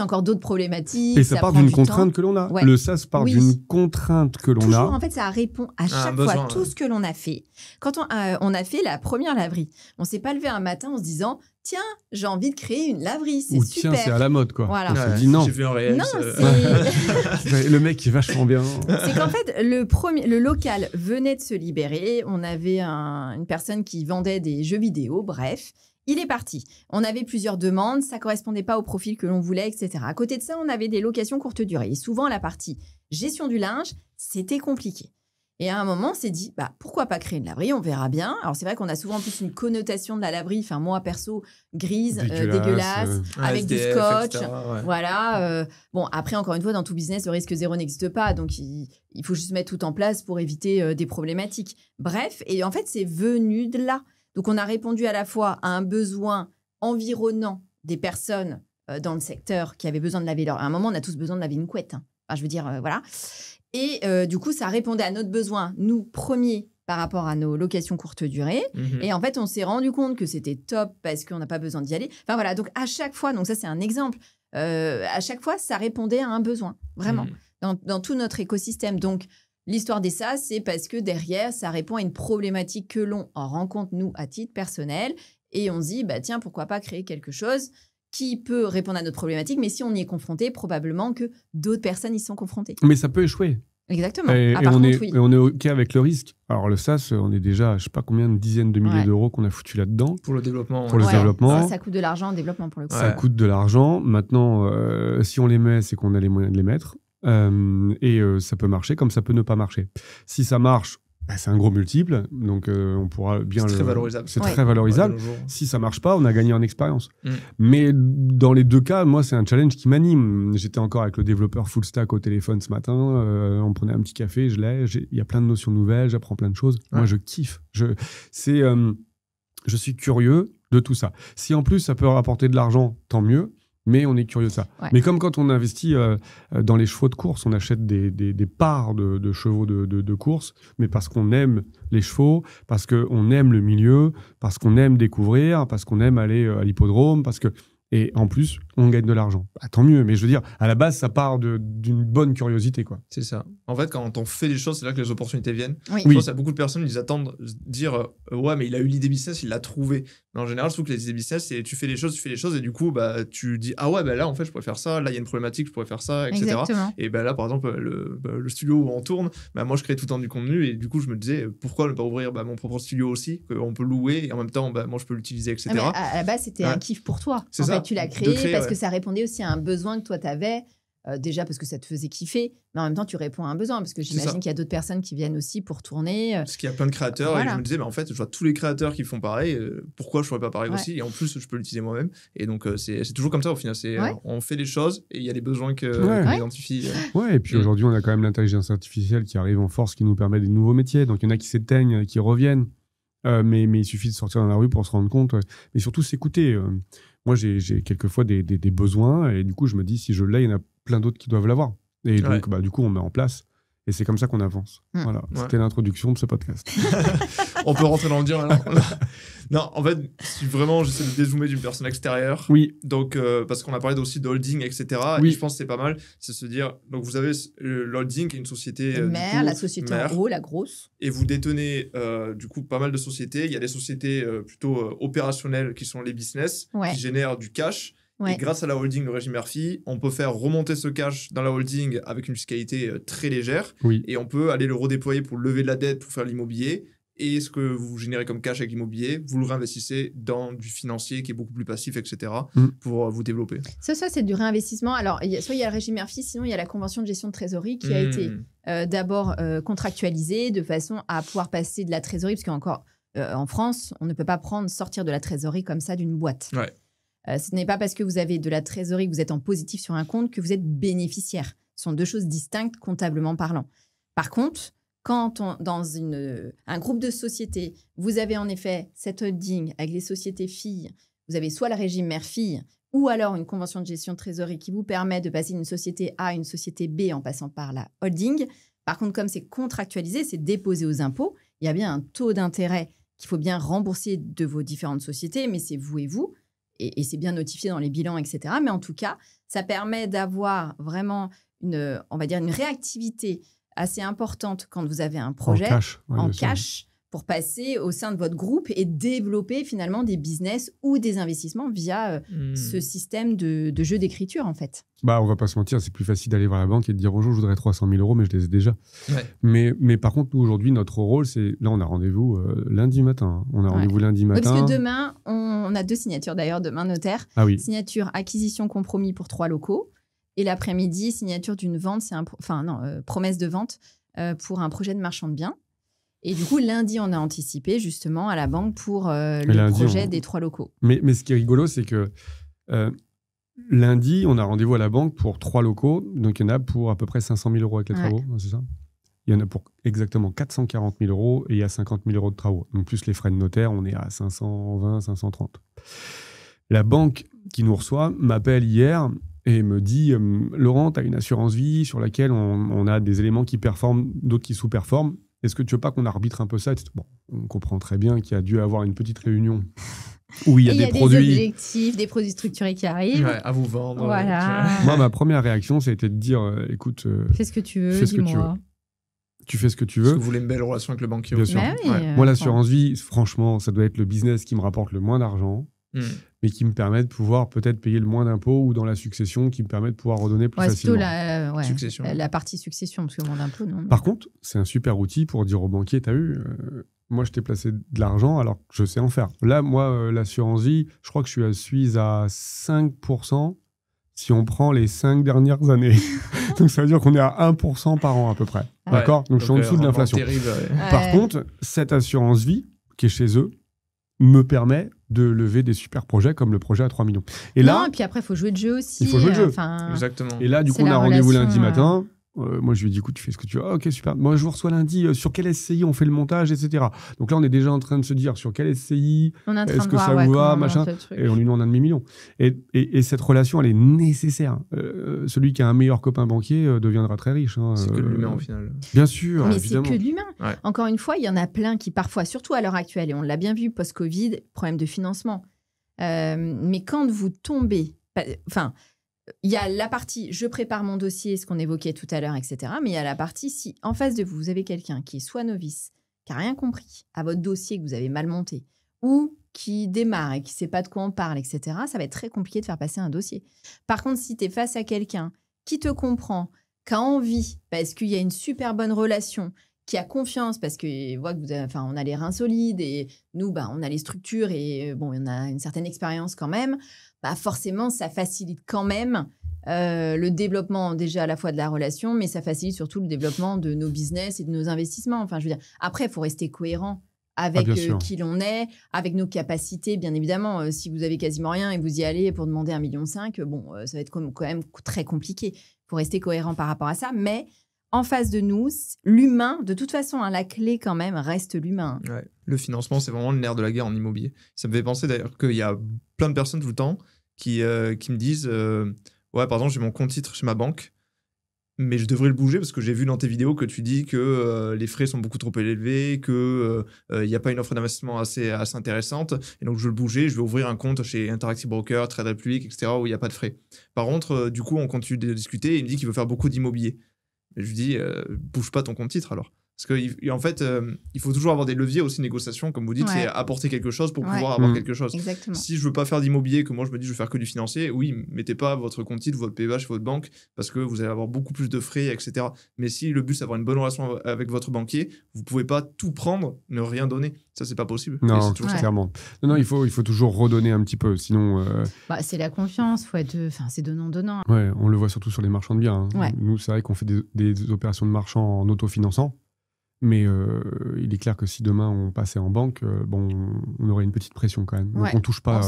encore d'autres problématiques. Et ça part d'une contrainte que l'on a. Ouais. Le SaaS part d'une contrainte que l'on a. En fait, ça répond à chaque fois tout ce que l'on a fait. Quand on a fait la première laverie, on ne s'est pas levé un matin en se disant « Tiens, j'ai envie de créer une laverie, c'est super. » Tiens, c'est à la mode, quoi. Voilà. On s'est dit non. J'ai vu un réel. Non, le mec est vachement bien. C'est qu'en fait, le local venait de se libérer. On avait une personne qui vendait des jeux vidéo, bref. Il est parti. On avait plusieurs demandes, ça ne correspondait pas au profil que l'on voulait, etc. À côté de ça, on avait des locations courte durée. Et souvent, la partie gestion du linge, c'était compliqué. Et à un moment, on s'est dit, pourquoi pas créer une laverie ? On verra bien. Alors, c'est vrai qu'on a souvent en plus une connotation de la laverie, enfin, moi, perso, grise, dégueulasse, avec SDF, du scotch. Etc., ouais. Voilà. Bon, après, encore une fois, dans tout business, le risque zéro n'existe pas. Donc, il faut juste mettre tout en place pour éviter des problématiques. Bref, et en fait, c'est venu de là. Donc, on a répondu à la fois à un besoin environnant des personnes dans le secteur qui avaient besoin de laver leur... À un moment, on a tous besoin de laver une couette. Hein. Enfin, je veux dire, voilà. Et du coup, ça répondait à notre besoin, nous, premiers, par rapport à nos locations courte durée. Et en fait, on s'est rendu compte que c'était top parce qu'on n'a pas besoin d'y aller. Enfin, voilà. Donc, à chaque fois, donc ça, c'est un exemple. À chaque fois, ça répondait à un besoin, vraiment, dans tout notre écosystème. Donc, l'histoire des SaaS, c'est parce que derrière, ça répond à une problématique que l'on rencontre, nous, à titre personnel. Et on se dit, tiens, pourquoi pas créer quelque chose qui peut répondre à notre problématique, mais si on y est confronté, probablement que d'autres personnes y sont confrontées. Mais ça peut échouer. Exactement. Et on est OK avec le risque. Alors, le SaaS, on est déjà, je ne sais pas combien de dizaines de milliers d'euros qu'on a foutu là-dedans. Pour le développement. Pour le développement. Ça coûte de l'argent en développement, pour le coup. Ça coûte de l'argent. Maintenant, si on les met, c'est qu'on a les moyens de les mettre. Et ça peut marcher comme ça peut ne pas marcher. Si ça marche, c'est un gros multiple, donc on pourra bien... C'est très valorisable. C'est très valorisable. Si ça marche pas, on a gagné en expérience. Mais dans les deux cas, moi, c'est un challenge qui m'anime. J'étais encore avec le développeur full stack au téléphone ce matin. On prenait un petit café, il y a plein de notions nouvelles, j'apprends plein de choses. Moi, je kiffe. Je suis curieux de tout ça. Si en plus, ça peut rapporter de l'argent, tant mieux. Mais on est curieux de ça. Ouais. Mais comme quand on investit dans les chevaux de course, on achète des parts de chevaux de course, mais parce qu'on aime les chevaux, parce qu'on aime le milieu, parce qu'on aime découvrir, parce qu'on aime aller à l'hippodrome, et en plus, on gagne de l'argent. Tant mieux, mais je veux dire, à la base, ça part d'une bonne curiosité, quoi. C'est ça. En fait, quand on fait des choses, c'est là que les opportunités viennent. Oui. Je pense qu'il y a beaucoup de personnes qui attendent dire ouais, mais il a eu l'idée business, il l'a trouvé. Mais en général, je trouve que les idées business, c'est tu fais les choses, et du coup, tu dis ah ouais, là, en fait, je pourrais faire ça, là, il y a une problématique, je pourrais faire ça, etc. Exactement. Et là, par exemple, le studio où on tourne, moi, je crée tout le temps du contenu, et du coup, je me disais pourquoi ne pas ouvrir mon propre studio aussi, qu'on peut louer, et en même temps, moi, je peux l'utiliser, etc. Mais à la base, c'était un kiff pour toi. C'est ça. Tu l'as créé parce que ça répondait aussi à un besoin que toi, tu avais Déjà parce que ça te faisait kiffer, mais en même temps, tu réponds à un besoin, parce que j'imagine qu'il y a d'autres personnes qui viennent aussi pour tourner. Parce qu'il y a plein de créateurs, et je me disais, en fait, je vois tous les créateurs qui font pareil, pourquoi je ne ferais pas pareil aussi? Et en plus, je peux l'utiliser moi-même. Et donc, c'est toujours comme ça, au final. On fait des choses, et il y a des besoins qu'on identifie. Ouais, et puis aujourd'hui, on a quand même l'intelligence artificielle qui arrive en force, qui nous permet des nouveaux métiers. Donc, il y en a qui s'éteignent, qui reviennent. Mais il suffit de sortir dans la rue pour se rendre compte. Mais surtout, s'écouter. Moi, j'ai quelquefois des besoins, et du coup, je me dis, si je l'ai, il y en a plein d'autres qui doivent l'avoir. Et donc, du coup, on met en place. Et c'est comme ça qu'on avance. Voilà, c'était l'introduction de ce podcast. On peut rentrer dans le dur alors. Non, en fait, si vraiment j'essaie de dézoomer d'une personne extérieure, donc, parce qu'on a parlé aussi de holding, etc. Et je pense que c'est pas mal, c'est se dire, donc vous avez l'holding qui est une société mère, la société mère, en haut, la grosse. Et vous détenez du coup pas mal de sociétés. Il y a des sociétés plutôt opérationnelles qui sont les business, qui génèrent du cash. Et grâce à la holding, le régime Murphy, on peut faire remonter ce cash dans la holding avec une fiscalité très légère. Et on peut aller le redéployer pour lever de la dette, pour faire l'immobilier. Et ce que vous générez comme cash avec l'immobilier, vous le réinvestissez dans du financier qui est beaucoup plus passif, etc. pour vous développer. Ça, c'est du réinvestissement. Alors, soit il y a le régime Murphy, sinon il y a la convention de gestion de trésorerie qui a été d'abord contractualisée de façon à pouvoir passer de la trésorerie, parce qu'encore en France, on ne peut pas sortir de la trésorerie comme ça d'une boîte. Ce n'est pas parce que vous avez de la trésorerie, que vous êtes en positif sur un compte, que vous êtes bénéficiaire. Ce sont deux choses distinctes comptablement parlant. Par contre, quand dans un groupe de sociétés, vous avez en effet cette holding avec les sociétés filles, vous avez soit le régime mère-fille, ou alors une convention de gestion de trésorerie qui vous permet de passer d'une société A à une société B en passant par la holding. Par contre, comme c'est contractualisé, c'est déposé aux impôts, il y a bien un taux d'intérêt qu'il faut bien rembourser de vos différentes sociétés, mais c'est vous et vous. Et c'est bien notifié dans les bilans, etc. Mais en tout cas, ça permet d'avoir vraiment une réactivité assez importante quand vous avez un projet en cash pour passer au sein de votre groupe et développer finalement des business ou des investissements via ce système de jeu d'écriture, en fait. On va pas se mentir, c'est plus facile d'aller voir la banque et de dire bonjour, je voudrais 300 000 €, mais je les ai déjà. Mais par contre, nous, aujourd'hui, notre rôle, c'est... Là, on a rendez-vous lundi matin. On a rendez-vous lundi matin. Parce que demain, on a 2 signatures d'ailleurs, demain notaire. Signature acquisition compromis pour 3 locaux. Et l'après-midi, signature d'une vente, promesse de vente pour un projet de marchand de biens. Et du coup, lundi, on a anticipé justement à la banque pour le projet des 3 locaux. Mais ce qui est rigolo, c'est que lundi, on a rendez-vous à la banque pour 3 locaux. Donc, il y en a pour à peu près 500 000 € avec les travaux, c'est ça? Il y en a pour exactement 440 000 € et il y a 50 000 € de travaux. Donc, plus les frais de notaire, on est à 520, 530. La banque qui nous reçoit m'appelle hier et me dit « Laurent, tu as une assurance vie sur laquelle on a des éléments qui performent, d'autres qui sous-performent. Est-ce que tu veux pas qu'on arbitre un peu ça ?» Bon, on comprend très bien qu'il y a dû avoir une petite réunion où il y a des produits... des objectifs, des produits structurés qui arrivent. À vous vendre. Voilà. Moi, ma première réaction, c'était de dire écoute... fais ce que tu veux, dis-moi. Tu fais ce que tu veux. Parce que vous voulez une belle relation avec le banquier Bien aussi. sûr. Moi, l'assurance vie, franchement, ça doit être le business qui me rapporte le moins d'argent, mais qui me permet de pouvoir peut-être payer le moins d'impôts, ou dans la succession, qui me permet de pouvoir redonner plus facilement. Plutôt la partie succession, parce que le moins d'impôts, non. Par contre, c'est un super outil pour dire au banquier, t'as vu, moi, je t'ai placé de l'argent alors que je sais en faire. Là, moi, l'assurance vie, je crois que je suis à 5% si on prend les 5 dernières années. Donc, ça veut dire qu'on est à 1% par an à peu près. D'accord ? Donc, je suis en dessous de l'inflation. Par contre, cette assurance vie, qui est chez eux, me permet de lever des super projets comme le projet à 3 millions. Et puis après, il faut jouer le jeu aussi. Il faut jouer le jeu. Exactement. Et là, du coup, on a rendez-vous lundi matin. Moi, je lui ai dit, écoute, tu fais ce que tu veux. Ok, super. Moi, je vous reçois lundi. Sur quel SCI on fait le montage, etc. Donc là, on est déjà en train de se dire sur quel SCI, est-ce que ça vous va, machin. Et on lui demande 1 demi-million. Et cette relation, elle est nécessaire. Celui qui a un meilleur copain banquier deviendra très riche. C'est que de l'humain au final. Bien sûr, mais évidemment. c'est que de l'humain. Encore une fois, il y en a plein qui, parfois, surtout à l'heure actuelle, et on l'a bien vu post-Covid, problème de financement. Mais quand vous tombez... il y a la partie « je prépare mon dossier », ce qu'on évoquait tout à l'heure, etc. Mais il y a la partie « si en face de vous, vous avez quelqu'un qui est soit novice, qui n'a rien compris à votre dossier que vous avez mal monté, ou qui démarre et qui ne sait pas de quoi on parle, etc. », ça va être très compliqué de faire passer un dossier. Par contre, si tu es face à quelqu'un qui te comprend, qui a envie, parce qu'il y a une super bonne relation, qui a confiance, parce que voit que on a les reins solides et nous, on a les structures et on a une certaine expérience quand même, forcément, ça facilite quand même le développement déjà à la fois de la relation, mais ça facilite surtout le développement de nos business et de nos investissements. Enfin, je veux dire, après, il faut rester cohérent avec qui l'on est, avec nos capacités, bien évidemment. Si vous avez quasiment rien et vous y allez pour demander 1,5 million, bon, ça va être quand même très compliqué. Il faut rester cohérent par rapport à ça, mais en face de nous, l'humain, de toute façon, la clé quand même reste l'humain. Ouais. Le financement, c'est vraiment le nerf de la guerre en immobilier. Ça me fait penser d'ailleurs qu'il y a plein de personnes tout le temps qui me disent ouais, par exemple, j'ai mon compte titre chez ma banque, mais je devrais le bouger parce que j'ai vu dans tes vidéos que tu dis que les frais sont beaucoup trop élevés, qu'il n'y a pas une offre d'investissement assez intéressante. Et donc, je veux le bouger, je vais ouvrir un compte chez Interactive Broker, Trade Republic, etc., où il n'y a pas de frais. Par contre, du coup, on continue de discuter et il me dit qu'il veut faire beaucoup d'immobilier. Et je lui dis, bouge pas ton compte titre alors. Parce qu'en fait, il faut toujours avoir des leviers aussi de négociation, comme vous dites, c'est apporter quelque chose pour pouvoir avoir quelque chose. Exactement. Si je veux pas faire d'immobilier, que moi je me dis je veux faire que du financier, oui, mettez pas votre compte titre, votre PEA chez votre banque, parce que vous allez avoir beaucoup plus de frais, etc. Mais si le but c'est d'avoir une bonne relation avec votre banquier, vous pouvez pas tout prendre, ne rien donner. Ça, c'est pas possible. Non, clairement. Non, il faut toujours redonner un petit peu, sinon... c'est la confiance, c'est donnant-donnant. Ouais, on le voit surtout sur les marchands de biens. Hein. Nous, c'est vrai qu'on fait des opérations de marchands en autofinançant. Mais il est clair que si demain on passait en banque, on aurait une petite pression quand même. Donc on touche pas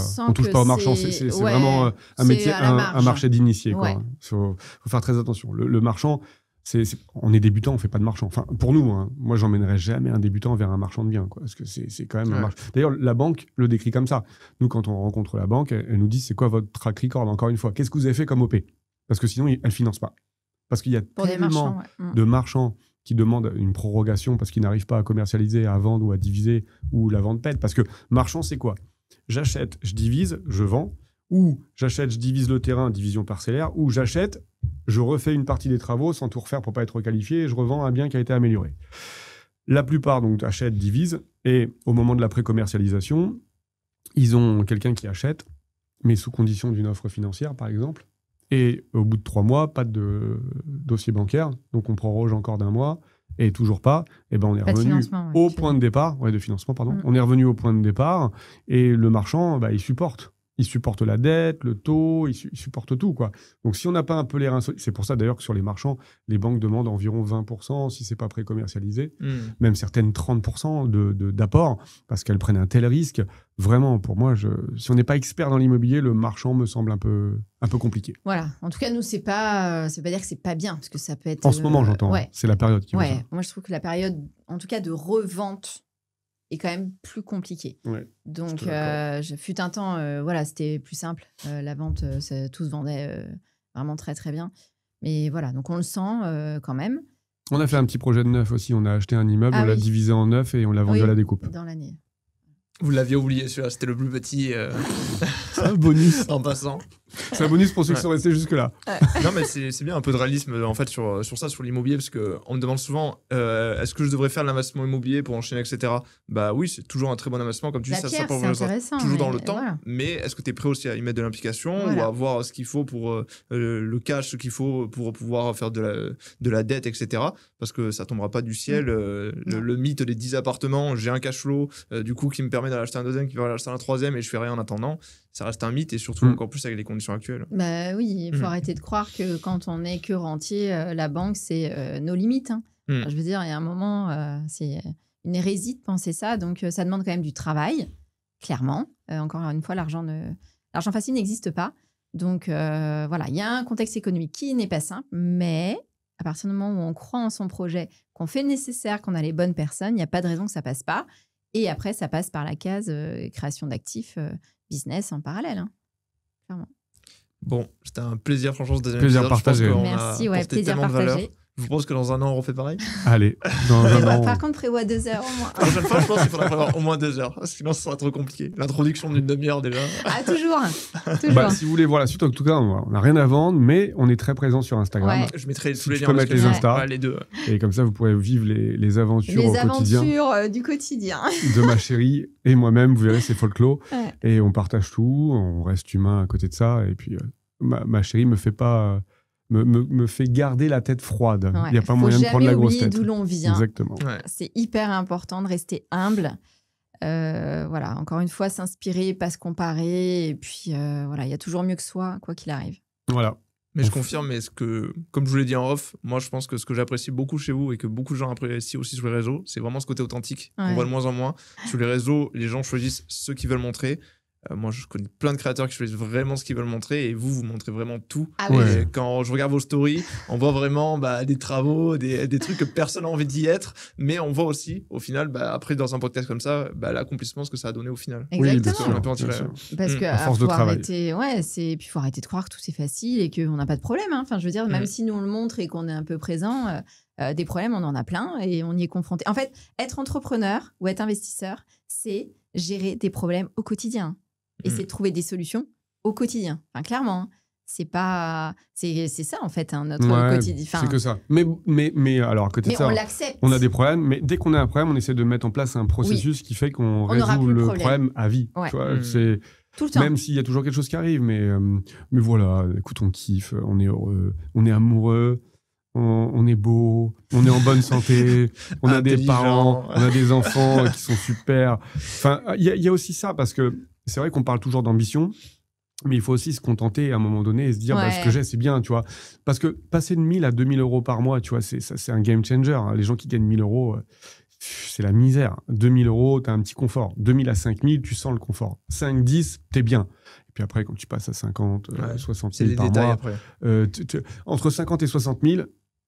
aux marchands. C'est vraiment un métier, un marché d'initié. Il faut faire très attention. Le marchand, on est débutant, on fait pas de marchand. Enfin, pour nous, hein, moi j'emmènerais jamais un débutant vers un marchand de biens, parce que c'est quand même un marchand. D'ailleurs, la banque le décrit comme ça. Nous, quand on rencontre la banque, elle nous dit c'est quoi votre track record. Encore une fois, qu'est-ce que vous avez fait comme OP? Parce que sinon, elle finance pas. Parce qu'il y a tellement de marchands qui demandent une prorogation parce qu'ils n'arrivent pas à commercialiser, à vendre ou à diviser, ou la vente pète. Parce que marchand, c'est quoi? J'achète, je divise, je vends, ou j'achète, je divise le terrain, division parcellaire, ou j'achète, je refais une partie des travaux sans tout refaire pour pas être requalifié, et je revends un bien qui a été amélioré. La plupart, donc, achètent, divisent, et au moment de la pré-commercialisation, ils ont quelqu'un qui achète, mais sous condition d'une offre financière, par exemple. Et au bout de 3 mois, pas de dossier bancaire. Donc, on proroge encore d'1 mois. Et toujours pas. Et ben, on est revenu au point de départ. De financement, pardon. On est revenu au point de départ. Et le marchand, il supporte. Il supporte la dette, le taux, il supporte tout, quoi. Donc, si on n'a pas un peu les reins solides, c'est pour ça d'ailleurs que sur les marchands, les banques demandent environ 20% si c'est pas pré-commercialisé, même certaines 30% d'apport, parce qu'elles prennent un tel risque. Vraiment, pour moi, si on n'est pas expert dans l'immobilier, le marchand me semble un peu compliqué. Voilà. En tout cas, nous, c'est pas dire que c'est pas bien, parce que ça peut être... En ce moment, j'entends. C'est la période qui... Moi, je trouve que la période, en tout cas de revente, est quand même plus compliqué. Donc, fut un temps, c'était plus simple. La vente, tout se vendait vraiment très, très bien. Mais voilà, donc on le sent quand même. On a fait un petit projet de neuf aussi. On a acheté un immeuble, on l'a divisé en 9 et on l'a vendu à la découpe. Dans l'année. Vous l'aviez oublié, celui-là, c'était le plus petit. C'est un bonus. En passant. C'est un bonus pour ceux qui sont restés jusque-là. Non, mais c'est bien un peu de réalisme en fait sur ça, sur l'immobilier, parce qu'on me demande souvent est-ce que je devrais faire l'investissement immobilier pour enchaîner, etc. Bah oui, c'est toujours un très bon investissement, comme tu dis, ça progressera toujours dans le temps. Voilà. Mais est-ce que tu es prêt aussi à y mettre de l'implication ou à avoir ce qu'il faut pour le cash, ce qu'il faut pour pouvoir faire de la dette, etc. Parce que ça tombera pas du ciel. Le mythe des 10 appartements, j'ai un cash flow, du coup, qui me permet d'aller acheter un deuxième, qui va aller acheter un troisième et je fais rien en attendant. Ça reste un mythe et surtout encore plus avec les conditions actuelles. Bah oui, il faut arrêter de croire que quand on est que rentier, la banque, c'est nos limites. Hein. Enfin, je veux dire, il y a un moment, c'est une hérésie de penser ça. Donc, ça demande quand même du travail, clairement. Encore une fois, l'argent facile n'existe pas. Donc, voilà, il y a un contexte économique qui n'est pas simple, mais à partir du moment où on croit en son projet, qu'on fait le nécessaire, qu'on a les bonnes personnes, il n'y a pas de raison que ça passe pas. Et après, ça passe par la case création d'actifs, business en parallèle, hein, clairement. Bon, c'était un plaisir, franchement, ce deuxième épisode. Plaisir partagé. Merci, plaisir partagé. Je pense que dans un an, on refait pareil. Allez, dans un an. Par contre, prévois 2 heures au moins. La prochaine fois, je pense qu'il faudra prévoir au moins 2 heures. Sinon, ce sera trop compliqué. L'introduction d'une demi-heure déjà. Ah, toujours. Si vous voulez voir la suite, en tout cas, on n'a rien à vendre, mais on est très présent sur Instagram. Je mettrai tous les liens. Je peux mettre les Insta. Les deux. Et comme ça, vous pourrez vivre les aventures au quotidien. Les aventures du quotidien. De ma chérie et moi-même, vous verrez, c'est folklore. Et on partage tout, on reste humain à côté de ça. Et puis, ma chérie me fait pas... Me fait garder la tête froide. Il n'y a pas moyen de prendre la grosse tête. D'où l'on vient. Exactement. C'est hyper important de rester humble. Voilà, encore une fois, s'inspirer, pas se comparer. Et puis, voilà, il y a toujours mieux que soi, quoi qu'il arrive. Voilà. Mais je confirme, mais comme je vous l'ai dit en off, moi je pense que ce que j'apprécie beaucoup chez vous et que beaucoup de gens apprécient aussi sur les réseaux, c'est vraiment ce côté authentique qu'on voit de moins en moins. Sur les réseaux, les gens choisissent ceux qu'ils veulent montrer. Moi, je connais plein de créateurs qui choisissent vraiment ce qu'ils veulent montrer et vous montrez vraiment tout. Et quand je regarde vos stories, on voit vraiment des travaux, des trucs que personne n'a envie d'y être, mais on voit aussi, au final, après, dans un podcast comme ça, l'accomplissement, ce que ça a donné au final. Exactement. Parce que force de travail. Puis il faut arrêter de croire que tout c'est facile et qu'on n'a pas de problème. Hein. Enfin, je veux dire, même si nous on le montre et qu'on est un peu présent, des problèmes, on en a plein et on y est confronté. En fait, être entrepreneur ou être investisseur, c'est gérer des problèmes au quotidien. Et c'est de trouver des solutions au quotidien. Enfin, clairement, hein. C'est ça en fait, hein, notre quotidien. Enfin, c'est que ça. Mais alors, à côté de ça, on l'accepte. On a des problèmes, mais dès qu'on a un problème, on essaie de mettre en place un processus qui fait qu'on résout le problème à vie. Tu vois, c'est tout le temps. Même s'il y a toujours quelque chose qui arrive, mais voilà, écoute, on kiffe, on est heureux, on est amoureux. On est beau, on est en bonne santé, on a des parents, on a des enfants qui sont super. Enfin, il y a aussi ça, parce que c'est vrai qu'on parle toujours d'ambition, mais il faut aussi se contenter à un moment donné et se dire ce que j'ai, c'est bien, tu vois. Parce que passer de 1000 à 2000 euros par mois, tu vois, c'est un game changer. Hein. Les gens qui gagnent 1000 euros, c'est la misère. 2000 euros, t'as un petit confort. 2000 à 5000, tu sens le confort. 5, 10, t'es bien. Et puis après, quand tu passes à 50, 60 000 par mois, entre 50 et 60 000,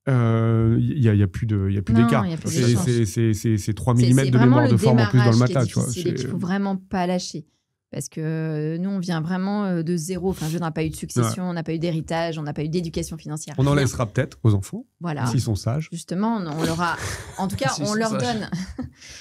il y a plus d'écart. C'est 3 mm de mémoire de forme en plus dans le matelas, tu vois. Il faut vraiment pas lâcher. Parce que nous, on vient vraiment de zéro. Enfin, on n'a pas eu de succession, on n'a pas eu d'héritage, on n'a pas eu d'éducation financière. On en laissera peut-être aux enfants, s'ils sont sages. Justement, on leur a... En tout cas, on leur donne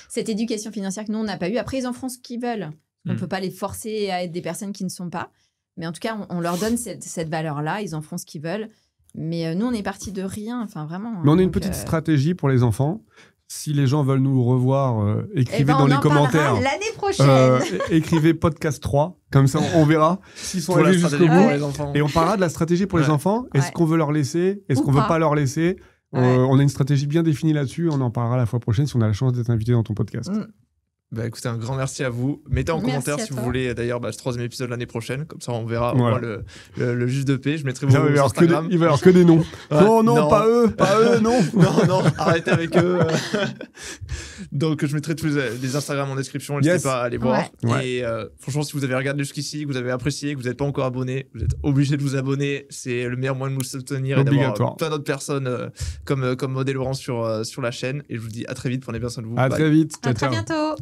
cette éducation financière que nous, on n'a pas eu. Après, ils en feront ce qu'ils veulent. On ne peut pas les forcer à être des personnes qui ne sont pas. Mais en tout cas, on leur donne cette valeur-là. Ils en feront ce qu'ils veulent. Mais nous, on est partis de rien. Enfin, vraiment. Mais on a une petite stratégie pour les enfants. Si les gens veulent nous revoir, écrivez dans les commentaires. L'année prochaine. Écrivez podcast 3. Comme ça, on verra s'ils sont allés jusqu'au bout. Et on parlera de la stratégie pour les enfants. Est-ce qu'on veut leur laisser? Est-ce qu'on veut pas leur laisser? On a une stratégie bien définie là-dessus. On en parlera la fois prochaine si on a la chance d'être invité dans ton podcast. Écoutez, un grand merci à vous. Mettez en commentaire si vous voulez d'ailleurs ce 3e épisode l'année prochaine. Comme ça, on verra le juge de paix. Je mettrai vos Instagram. Il va y avoir que des noms. Non, pas eux, non. non, arrêtez avec eux. Donc, je mettrai tous les Instagram en description. N'hésitez pas à aller voir. Et franchement, si vous avez regardé jusqu'ici, que vous avez apprécié, que vous n'êtes pas encore abonné, vous êtes obligé de vous abonner. C'est le meilleur moyen de nous soutenir et d'avoir plein d'autres personnes comme Maud et Laurent sur la chaîne. Et je vous dis à très vite. Prenez bien soin de vous. À très vite. À très bientôt.